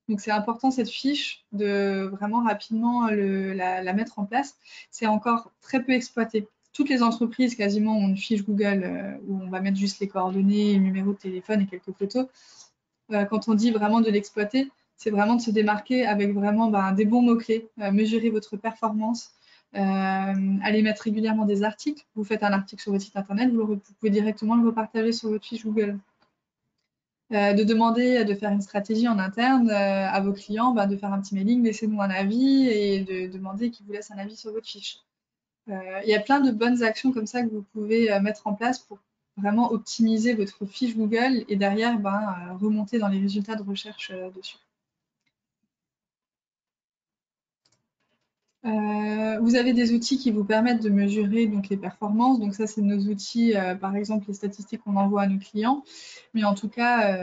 Donc c'est important cette fiche de vraiment rapidement la mettre en place. C'est encore très peu exploité. Toutes les entreprises quasiment ont une fiche Google où on va mettre juste les coordonnées, le numéro de téléphone et quelques photos. Quand on dit vraiment de l'exploiter, c'est vraiment de se démarquer avec vraiment des bons mots-clés, mesurer votre performance, allez mettre régulièrement des articles. Vous faites un article sur votre site internet, vous pouvez directement le repartager sur votre fiche Google. De demander de faire une stratégie en interne à vos clients, de faire un petit mailing, laissez-nous un avis et de demander qu'ils vous laissent un avis sur votre fiche. Il y a plein de bonnes actions comme ça que vous pouvez mettre en place pour vraiment optimiser votre fiche Google et derrière remonter dans les résultats de recherche dessus. Vous avez des outils qui vous permettent de mesurer donc, les performances. Donc ça, c'est nos outils, par exemple, les statistiques qu'on envoie à nos clients. Mais en tout cas,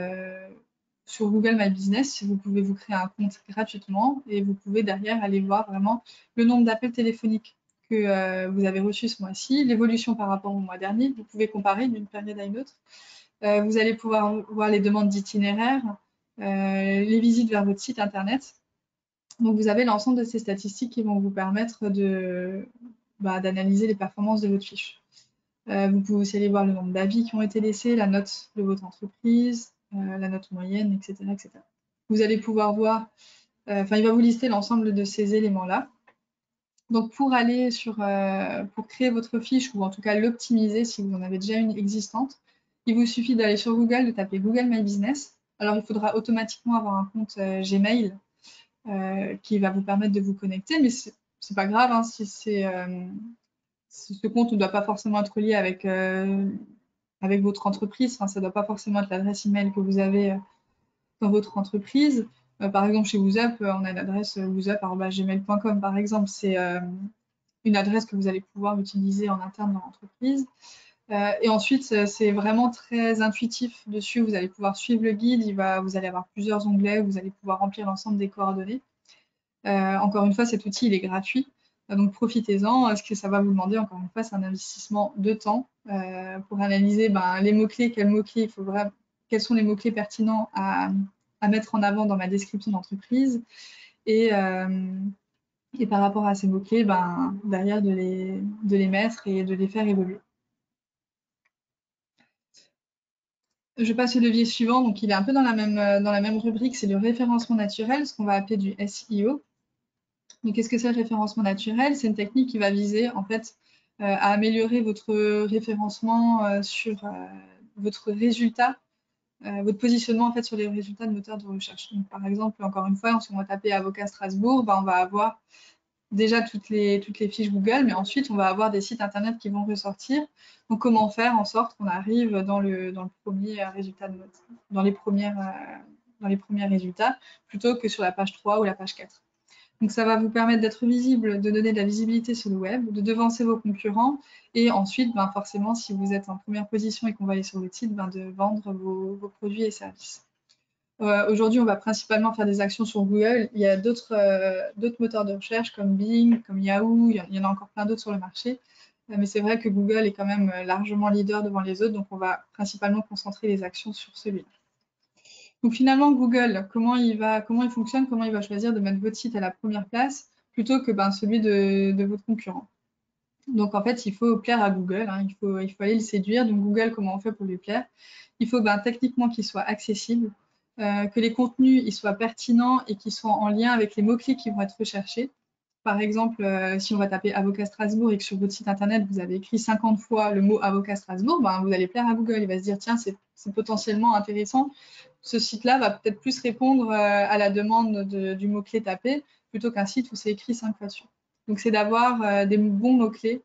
sur Google My Business, vous pouvez vous créer un compte gratuitement et vous pouvez derrière aller voir vraiment le nombre d'appels téléphoniques que vous avez reçus ce mois-ci, l'évolution par rapport au mois dernier. Vous pouvez comparer d'une période à une autre. Vous allez pouvoir voir les demandes d'itinéraires, les visites vers votre site internet. Donc vous avez l'ensemble de ces statistiques qui vont vous permettre d'analyser les performances de votre fiche. Vous pouvez aussi aller voir le nombre d'avis qui ont été laissés, la note de votre entreprise, la note moyenne, etc., etc. Vous allez pouvoir voir, il va vous lister l'ensemble de ces éléments-là. Donc pour aller pour créer votre fiche ou en tout cas l'optimiser si vous en avez déjà une existante, il vous suffit d'aller sur Google, de taper Google My Business. Alors il faudra automatiquement avoir un compte Gmail qui va vous permettre de vous connecter, mais c'est pas grave hein, si ce compte ne doit pas forcément être lié avec votre entreprise. Enfin, ça ne doit pas forcément être l'adresse email que vous avez dans votre entreprise. Par exemple, chez WhoosUp, on a l'adresse whoosup@gmail.com, par exemple. C'est une adresse que vous allez pouvoir utiliser en interne dans l'entreprise. Et ensuite, c'est vraiment très intuitif dessus. Vous allez pouvoir suivre le guide. Vous allez avoir plusieurs onglets. Vous allez pouvoir remplir l'ensemble des coordonnées. Encore une fois, cet outil, il est gratuit. Donc profitez-en. Ce que ça va vous demander, encore une fois, c'est un investissement de temps pour analyser les mots-clés, quels sont les mots-clés pertinents à mettre en avant dans ma description d'entreprise. Et par rapport à ces mots-clés, derrière de les mettre et de les faire évoluer. Je passe au levier suivant, donc il est un peu dans la même rubrique, c'est le référencement naturel, ce qu'on va appeler du SEO. Donc qu'est-ce que c'est le référencement naturel? C'est une technique qui va viser en fait à améliorer votre référencement sur votre résultat, votre positionnement en fait sur les résultats de moteurs de recherche. Donc par exemple, encore une fois, si on va taper avocat Strasbourg, on va avoir déjà toutes les fiches Google, mais ensuite on va avoir des sites internet qui vont ressortir. Donc comment faire en sorte qu'on arrive dans le premier résultat dans les premiers résultats, plutôt que sur la page 3 ou la page 4. Donc ça va vous permettre d'être visible, de donner de la visibilité sur le web, de devancer vos concurrents et ensuite, forcément, si vous êtes en première position et qu'on va aller sur votre site, de vendre vos produits et services. Aujourd'hui, on va principalement faire des actions sur Google. Il y a d'autres moteurs de recherche comme Bing, comme Yahoo, il y en a encore plein d'autres sur le marché. Mais c'est vrai que Google est quand même largement leader devant les autres, donc on va principalement concentrer les actions sur celui-là. Donc finalement, Google, comment il fonctionne, comment il va choisir de mettre votre site à la première place plutôt que celui de votre concurrent. Donc en fait, il faut plaire à Google, hein, il faut aller le séduire. Donc Google, comment on fait pour lui plaire? Il faut techniquement qu'il soit accessible, que les contenus ils soient pertinents et qu'ils soient en lien avec les mots-clés qui vont être recherchés. Par exemple, si on va taper avocat Strasbourg et que sur votre site internet, vous avez écrit 50 fois le mot avocat Strasbourg, vous allez plaire à Google. Il va se dire, tiens, c'est potentiellement intéressant. Ce site-là va peut-être plus répondre à la demande du mot-clé tapé plutôt qu'un site où c'est écrit 5 fois dessus. Donc, c'est d'avoir des bons mots-clés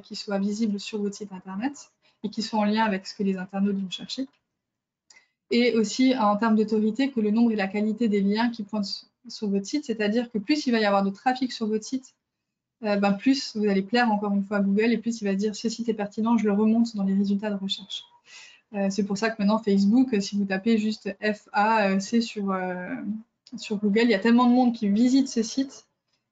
qui soient visibles sur votre site internet et qui soient en lien avec ce que les internautes vont chercher. Et aussi, en termes d'autorité, que le nombre et la qualité des liens qui pointent sur votre site, c'est-à-dire que plus il va y avoir de trafic sur votre site, plus vous allez plaire encore une fois à Google et plus il va dire ce site est pertinent, je le remonte dans les résultats de recherche. C'est pour ça que maintenant Facebook, si vous tapez juste FAC sur Google, il y a tellement de monde qui visite ce site.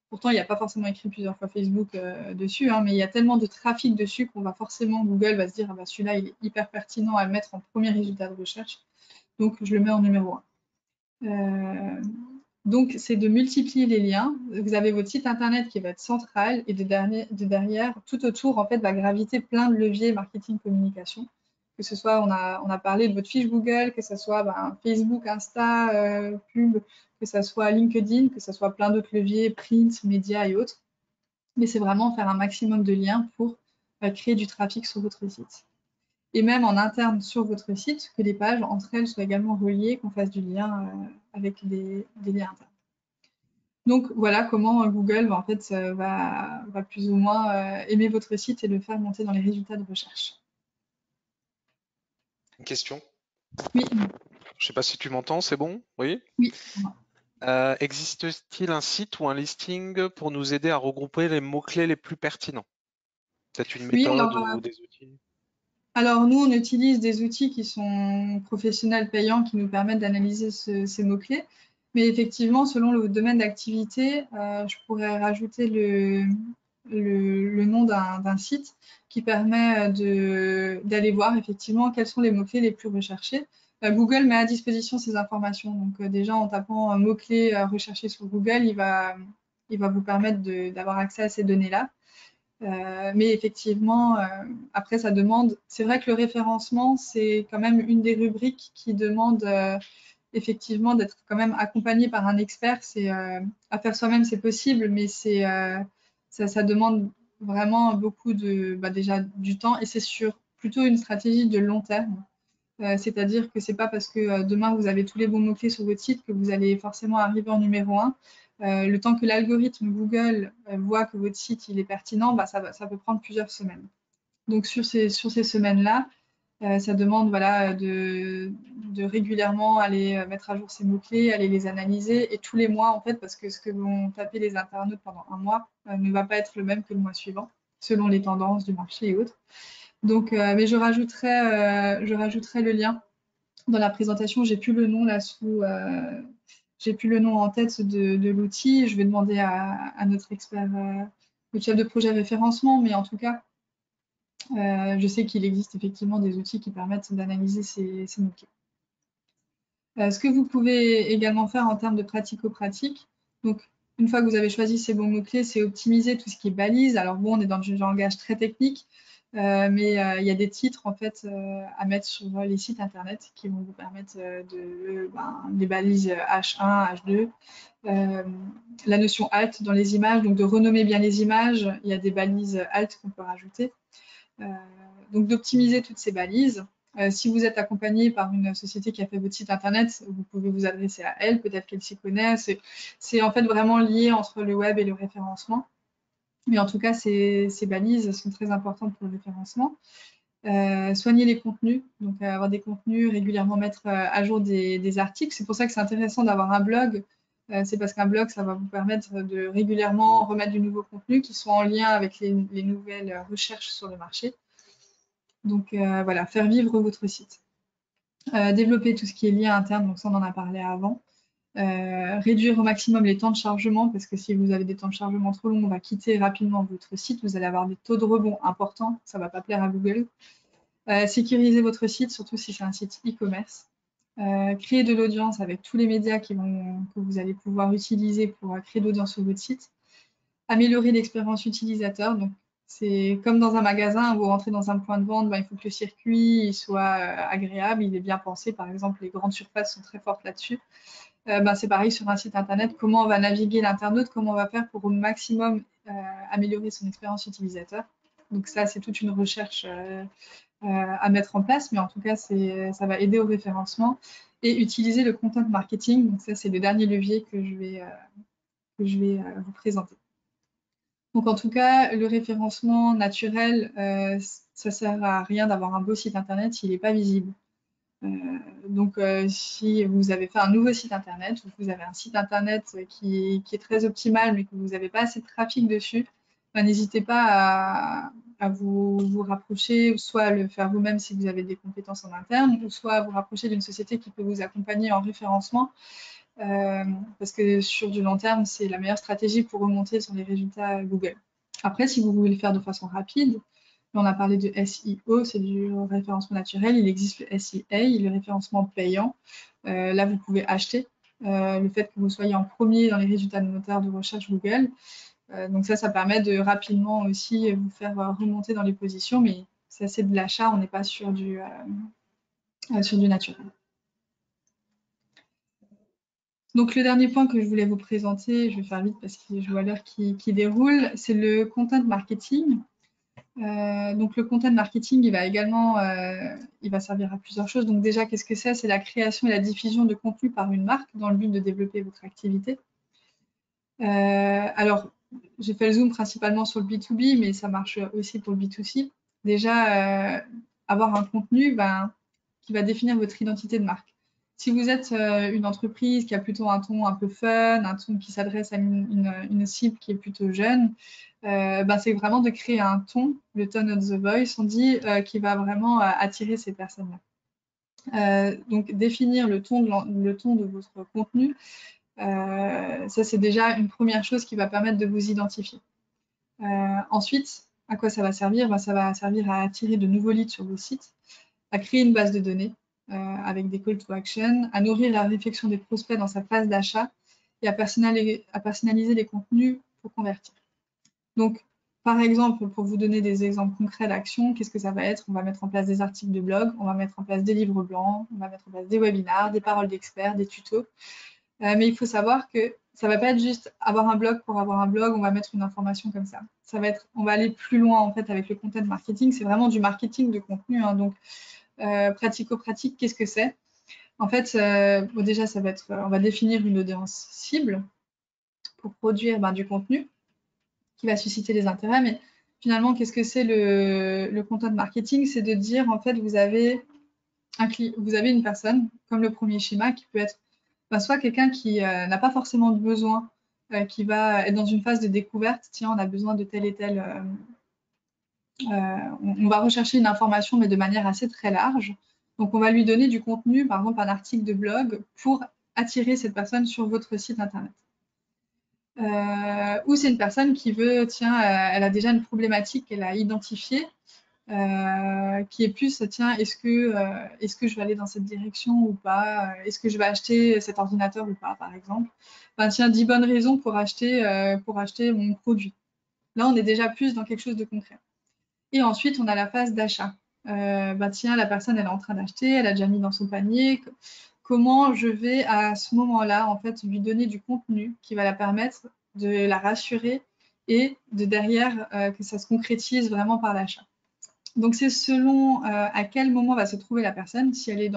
Pourtant, il n'y a pas forcément écrit plusieurs fois Facebook dessus, hein, mais il y a tellement de trafic dessus qu'on va forcément, Google va se dire, celui-là, il est hyper pertinent à le mettre en premier résultat de recherche. Donc, je le mets en numéro 1. Donc, c'est de multiplier les liens. Vous avez votre site internet qui va être central et de derrière, tout autour, en fait, va graviter plein de leviers marketing communication. Que ce soit, on a parlé de votre fiche Google, que ce soit Facebook, Insta, pub, que ce soit LinkedIn, que ce soit plein d'autres leviers, print, médias et autres. Mais c'est vraiment faire un maximum de liens pour créer du trafic sur votre site. Et même en interne sur votre site, que les pages entre elles soient également reliées, qu'on fasse du lien avec des liens internes. Donc voilà comment Google en fait, va plus ou moins aimer votre site et le faire monter dans les résultats de recherche. Une question? Oui, Je ne sais pas si tu m'entends, c'est bon? Oui? oui. Existe-t-il un site ou un listing pour nous aider à regrouper les mots-clés les plus pertinents? Peut-être une Oui, méthode alors ou des outils? Alors nous, on utilise des outils qui sont professionnels payants qui nous permettent d'analyser ces mots-clés. Mais effectivement, selon le domaine d'activité, je pourrais rajouter le nom d'un site qui permet d'aller voir effectivement quels sont les mots-clés les plus recherchés. Google met à disposition ces informations. Donc déjà, en tapant un mot-clé recherché sur Google, il va vous permettre d'avoir accès à ces données-là. Mais effectivement, après, ça demande. C'est vrai que le référencement, c'est quand même une des rubriques qui demande effectivement d'être quand même accompagné par un expert. C'est à faire soi-même, c'est possible, mais ça demande vraiment beaucoup déjà du temps et c'est sur plutôt une stratégie de long terme. C'est-à-dire que c'est pas parce que demain vous avez tous les bons mots-clés sur votre site que vous allez forcément arriver en numéro un. Le temps que l'algorithme Google voit que votre site il est pertinent, bah, ça peut prendre plusieurs semaines. Donc sur ces semaines-là, ça demande voilà, de régulièrement aller mettre à jour ces mots-clés, aller les analyser et tous les mois en fait, parce que ce que vont taper les internautes pendant un mois ne va pas être le même que le mois suivant, selon les tendances du marché et autres. Donc, mais je rajouterai le lien dans la présentation. J'ai plus le nom là j'ai plus le nom en tête de l'outil. Je vais demander à notre expert, le chef de projet référencement, mais en tout cas, je sais qu'il existe effectivement des outils qui permettent d'analyser ces mots-clés. Ce que vous pouvez également faire en termes de pratico-pratique, donc une fois que vous avez choisi ces bons mots-clés, c'est optimiser tout ce qui est balise. Alors bon, on est dans du langage très technique, mais il y a des titres en fait à mettre sur les sites internet qui vont vous permettre des balises H1, H2, la notion alt dans les images, donc de renommer bien les images. Il y a des balises alt qu'on peut rajouter. Donc d'optimiser toutes ces balises. Si vous êtes accompagné par une société qui a fait votre site internet, vous pouvez vous adresser à elle, peut-être qu'elle s'y connaît. C'est en fait vraiment lié entre le web et le référencement. Mais en tout cas, ces balises sont très importantes pour le référencement. Soigner les contenus, donc avoir des contenus, régulièrement mettre à jour des articles. C'est pour ça que c'est intéressant d'avoir un blog. C'est parce qu'un blog, ça va vous permettre de régulièrement remettre du nouveau contenu qui soit en lien avec les nouvelles recherches sur le marché. Donc voilà, faire vivre votre site. Développer tout ce qui est lien interne, donc ça on en a parlé avant. Réduire au maximum les temps de chargement, parce que si vous avez des temps de chargement trop longs, on va quitter rapidement votre site, vous allez avoir des taux de rebond importants, ça ne va pas plaire à Google. Sécuriser votre site, surtout si c'est un site e-commerce. Créer de l'audience avec tous les médias que vous allez pouvoir utiliser pour créer de l'audience sur votre site. Améliorer l'expérience utilisateur, donc c'est comme dans un magasin, vous rentrez dans un point de vente, il faut que le circuit soit agréable, il est bien pensé. Par exemple, les grandes surfaces sont très fortes là-dessus. C'est pareil sur un site internet, comment on va naviguer l'internaute, comment on va faire pour au maximum améliorer son expérience utilisateur. Donc ça, c'est toute une recherche à mettre en place, mais en tout cas, ça va aider au référencement. Et utiliser le content marketing, donc ça, c'est le dernier levier que je vais vous présenter. Donc en tout cas, le référencement naturel, ça sert à rien d'avoir un beau site internet s'il n'est pas visible. Donc si vous avez fait un nouveau site internet ou vous avez un site internet qui est très optimal mais que vous n'avez pas assez de trafic dessus, n'hésitez pas à vous rapprocher, ou soit à le faire vous-même si vous avez des compétences en interne, ou soit à vous rapprocher d'une société qui peut vous accompagner en référencement. Parce que sur du long terme, c'est la meilleure stratégie pour remonter sur les résultats Google. Après, si vous voulez le faire de façon rapide, on a parlé de SEO, c'est du référencement naturel. Il existe le SEA, le référencement payant. Là, vous pouvez acheter le fait que vous soyez en premier dans les résultats de moteurs de recherche Google. Donc ça permet de rapidement aussi vous faire remonter dans les positions, mais c'est de l'achat, on n'est pas sur du naturel. Donc le dernier point que je voulais vous présenter, je vais faire vite parce que je vois l'heure qui déroule, c'est le content marketing. Donc le content marketing, il va également il va servir à plusieurs choses. Donc déjà, qu'est-ce que c'est? C'est la création et la diffusion de contenu par une marque dans le but de développer votre activité. Alors, j'ai fait le zoom principalement sur le B2B, mais ça marche aussi pour le B2C. Déjà, avoir un contenu qui va définir votre identité de marque. Si vous êtes une entreprise qui a plutôt un ton un peu fun, un ton qui s'adresse à une cible qui est plutôt jeune, c'est vraiment de créer un ton, le tone of the voice, on dit, qui va vraiment attirer ces personnes-là. Donc définir le ton de votre contenu, ça c'est déjà une première chose qui va permettre de vous identifier. Ensuite, à quoi ça va servir? Ça va servir à attirer de nouveaux leads sur vos sites, à créer une base de données avec des call to action, à nourrir la réflexion des prospects dans sa phase d'achat et à personnaliser les contenus pour convertir. Donc, par exemple, pour vous donner des exemples concrets d'actions, qu'est-ce que ça va être? On va mettre en place des articles de blog, on va mettre en place des livres blancs, on va mettre en place des webinars, des paroles d'experts, des tutos. Mais il faut savoir que ça ne va pas être juste avoir un blog pour avoir un blog, on va mettre une information comme ça. Ça va être, on va aller plus loin en fait avec le content marketing. C'est vraiment du marketing de contenu. Hein. Donc, pratico-pratique, qu'est-ce que c'est? En fait, déjà, ça va être, on va définir une audience cible pour produire du contenu qui va susciter les intérêts. Mais finalement, qu'est-ce que c'est le content marketing? C'est de dire, en fait, vous avez une personne, comme le premier schéma, qui peut être soit quelqu'un qui n'a pas forcément de besoin, qui va être dans une phase de découverte. Tiens, on a besoin de tel et tel. On va rechercher une information, mais de manière assez très large. Donc, on va lui donner du contenu, par exemple un article de blog, pour attirer cette personne sur votre site internet. Ou c'est une personne qui veut, tiens, elle a déjà une problématique qu'elle a identifiée, qui est plus, tiens, est-ce que je vais aller dans cette direction ou pas? Est-ce que je vais acheter cet ordinateur ou pas, par exemple? Tiens, 10 bonnes raisons pour acheter mon produit. Là, on est déjà plus dans quelque chose de concret. Et ensuite, on a la phase d'achat. Tiens, la personne, elle est en train d'acheter, elle a déjà mis dans son panier. Comment je vais, à ce moment-là, en fait, lui donner du contenu qui va la permettre de la rassurer et de derrière que ça se concrétise vraiment par l'achat. Donc, c'est selon à quel moment va se trouver la personne. Si elle est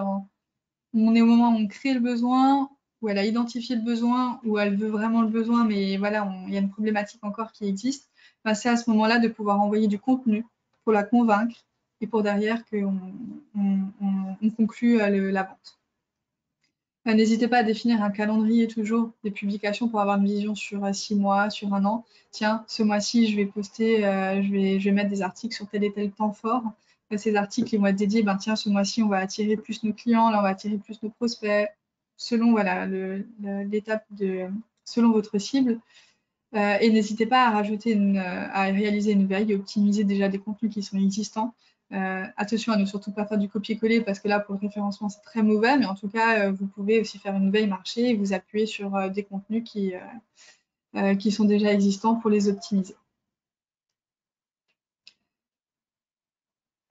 on est au moment où on crée le besoin, où elle a identifié le besoin, où elle veut vraiment le besoin, mais voilà, il y a une problématique encore qui existe, c'est à ce moment-là de pouvoir envoyer du contenu pour la convaincre et pour derrière qu'on conclue la vente. N'hésitez pas à définir un calendrier toujours des publications pour avoir une vision sur 6 mois, sur un an. Tiens, ce mois-ci, je vais poster, je vais mettre des articles sur tel et tel temps fort. Ces articles, ils vont être dédiés, tiens, ce mois-ci, on va attirer plus nos clients, là, on va attirer plus nos prospects, selon voilà, l'étape selon votre cible. Et n'hésitez pas à à réaliser une veille et optimiser déjà des contenus qui sont existants. Attention à ne surtout pas faire du copier-coller parce que là, pour le référencement, c'est très mauvais, mais en tout cas, vous pouvez aussi faire une veille marché et vous appuyer sur des contenus qui sont déjà existants pour les optimiser.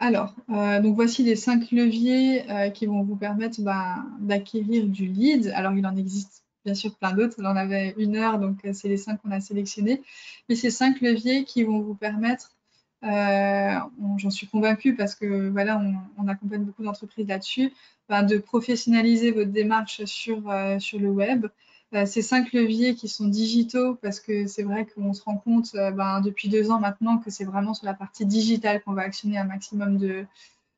Alors, donc voici les 5 leviers qui vont vous permettre d'acquérir du lead. Alors, il en existe bien sûr plein d'autres. On en avait 1 heure, donc c'est les 5 qu'on a sélectionnés. Mais ces 5 leviers qui vont vous permettre, j'en suis convaincue parce que voilà, on accompagne beaucoup d'entreprises là-dessus, de professionnaliser votre démarche sur le web. Ces 5 leviers qui sont digitaux, parce que c'est vrai qu'on se rend compte depuis 2 ans maintenant que c'est vraiment sur la partie digitale qu'on va actionner un maximum de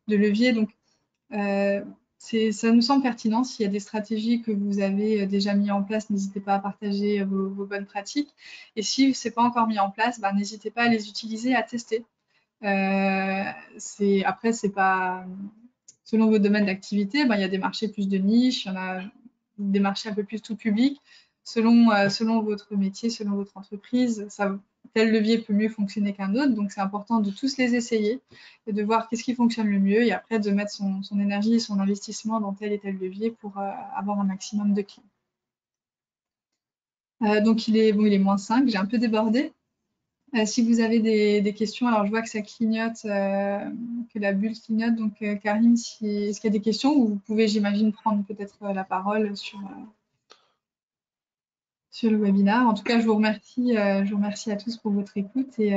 leviers. Donc, ça nous semble pertinent. S'il y a des stratégies que vous avez déjà mis en place, n'hésitez pas à partager vos bonnes pratiques. Et si ce n'est pas encore mis en place, n'hésitez pas à les utiliser, à tester. Après, c'est pas selon votre domaine d'activité, il y a des marchés plus de niche, il y en a des marchés un peu plus tout public. Selon votre métier, selon votre entreprise, tel levier peut mieux fonctionner qu'un autre. Donc, c'est important de tous les essayer et de voir qu'est-ce qui fonctionne le mieux et après de mettre son énergie et son investissement dans tel et tel levier pour avoir un maximum de clients. Donc, il est -5, j'ai un peu débordé. Si vous avez des questions, alors je vois que ça clignote, que la bulle clignote. Donc, Karim, est-ce qu'il y a des questions ou vous pouvez, j'imagine, prendre peut-être la parole sur le webinaire. En tout cas, je vous remercie à tous pour votre écoute et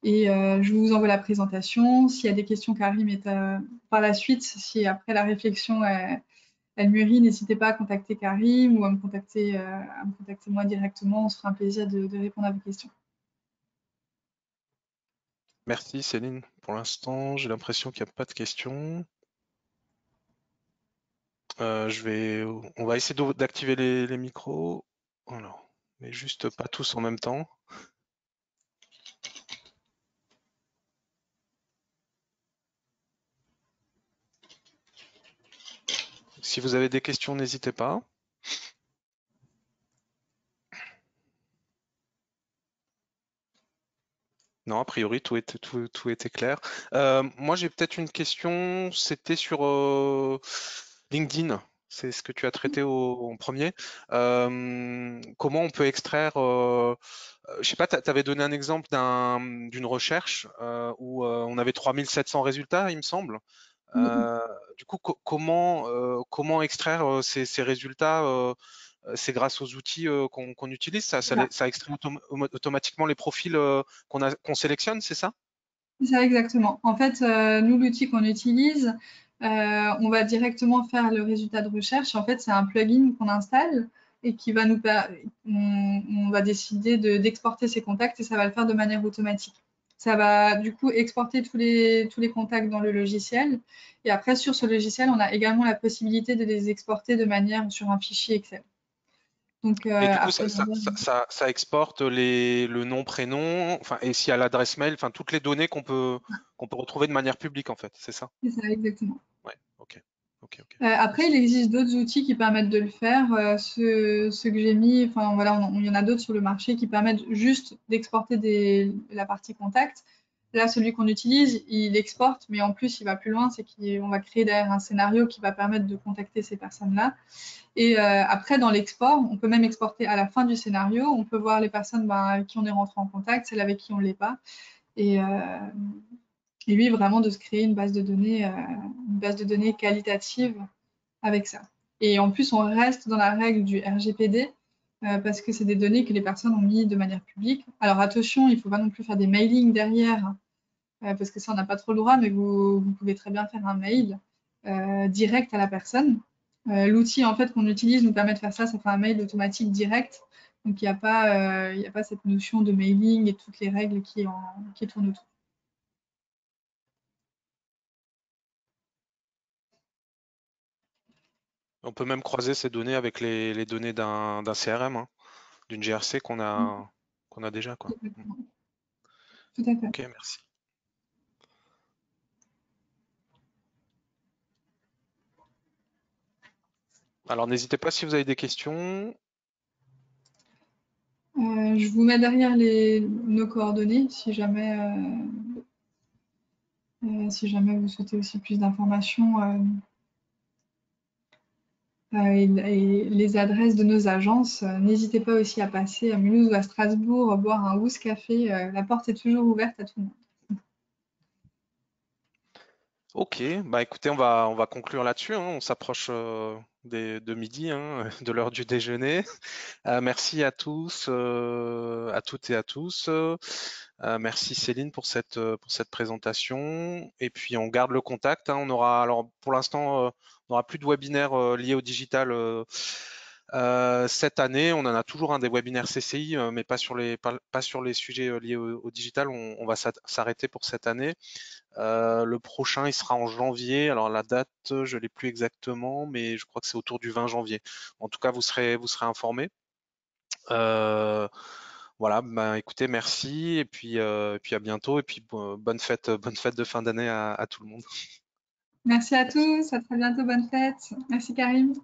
je vous envoie la présentation. S'il y a des questions, Karim est par la suite, si après la réflexion elle mûrit, n'hésitez pas à contacter Karim ou à me contacter moi directement. On se fera un plaisir de répondre à vos questions. Merci Céline. Pour l'instant, j'ai l'impression qu'il n'y a pas de questions. On va essayer d'activer les micros. Alors, mais juste pas tous en même temps. Si vous avez des questions, n'hésitez pas. Non, a priori, tout était clair. Moi, j'ai peut-être une question. C'était sur LinkedIn. C'est ce que tu as traité en premier. Comment on peut extraire, je sais pas, tu avais donné un exemple d'une recherche où on avait 3700 résultats, il me semble. Oui, Euh, du coup, comment extraire ces résultats c'est grâce aux outils qu'on utilise, voilà. ça extrait automatiquement les profils qu'on sélectionne, c'est ça? C'est ça exactement. En fait, nous, l'outil qu'on utilise, on va directement faire le résultat de recherche. En fait, c'est un plugin qu'on installe et qui va on va décider d'exporter ces contacts et ça va le faire de manière automatique. Ça va du coup exporter tous les contacts dans le logiciel. Et après, sur ce logiciel, on a également la possibilité de les exporter de manière sur un fichier Excel. Donc Mais du coup, après, ça exporte le nom, prénom, enfin, et s'il y a l'adresse mail, enfin, toutes les données qu'on peut retrouver de manière publique, en fait, c'est ça? c'est ça exactement. Ouais, ok, ok, ok. Après, il existe d'autres outils qui permettent de le faire. Ceux que j'ai mis, enfin voilà, il y en a d'autres sur le marché qui permettent juste d'exporter la partie contact. Là, celui qu'on utilise, il exporte, mais en plus, il va plus loin, c'est qu'on va créer derrière un scénario qui va permettre de contacter ces personnes-là. Et après, dans l'export, on peut même exporter à la fin du scénario. On peut voir les personnes avec qui on est rentré en contact, celles avec qui on ne l'est pas. Et, lui, vraiment, de se créer une base de données qualitative avec ça. Et en plus, on reste dans la règle du RGPD parce que c'est des données que les personnes ont mis de manière publique. Alors attention, il ne faut pas non plus faire des mailings derrière parce que ça, on n'a pas trop le droit, mais vous pouvez très bien faire un mail direct à la personne. L'outil en fait qu'on utilise nous permet de faire ça, ça fait un mail automatique direct. Donc il y a pas cette notion de mailing et toutes les règles qui tournent autour. On peut même croiser ces données avec les données d'un CRM, hein, d'une GRC qu'on a déjà, quoi. Tout à fait. Ok, merci. Alors, n'hésitez pas si vous avez des questions. Je vous mets derrière nos coordonnées si jamais vous souhaitez aussi plus d'informations et les adresses de nos agences. N'hésitez pas aussi à passer à Mulhouse ou à Strasbourg boire un Ous café. La porte est toujours ouverte à tout le monde. Ok, bah écoutez, on va conclure là-dessus, hein. On s'approche de midi, hein, de l'heure du déjeuner. Merci à tous, à toutes et à tous. Merci Céline pour cette présentation. Et puis on garde le contact, hein. On aura, alors pour l'instant, on n'aura plus de webinaire lié au digital cette année. On en a toujours un des webinaires CCI, mais pas sur les sujets liés au digital. On va s'arrêter pour cette année. Le prochain, il sera en janvier. Alors la date, je l'ai plus exactement, mais je crois que c'est autour du 20 janvier. En tout cas, vous serez informés. Voilà, ben écoutez, merci et puis à bientôt et puis bonne fête de fin d'année à tout le monde. Merci à Merci. tous, à très bientôt, bonne fête. Merci Karim.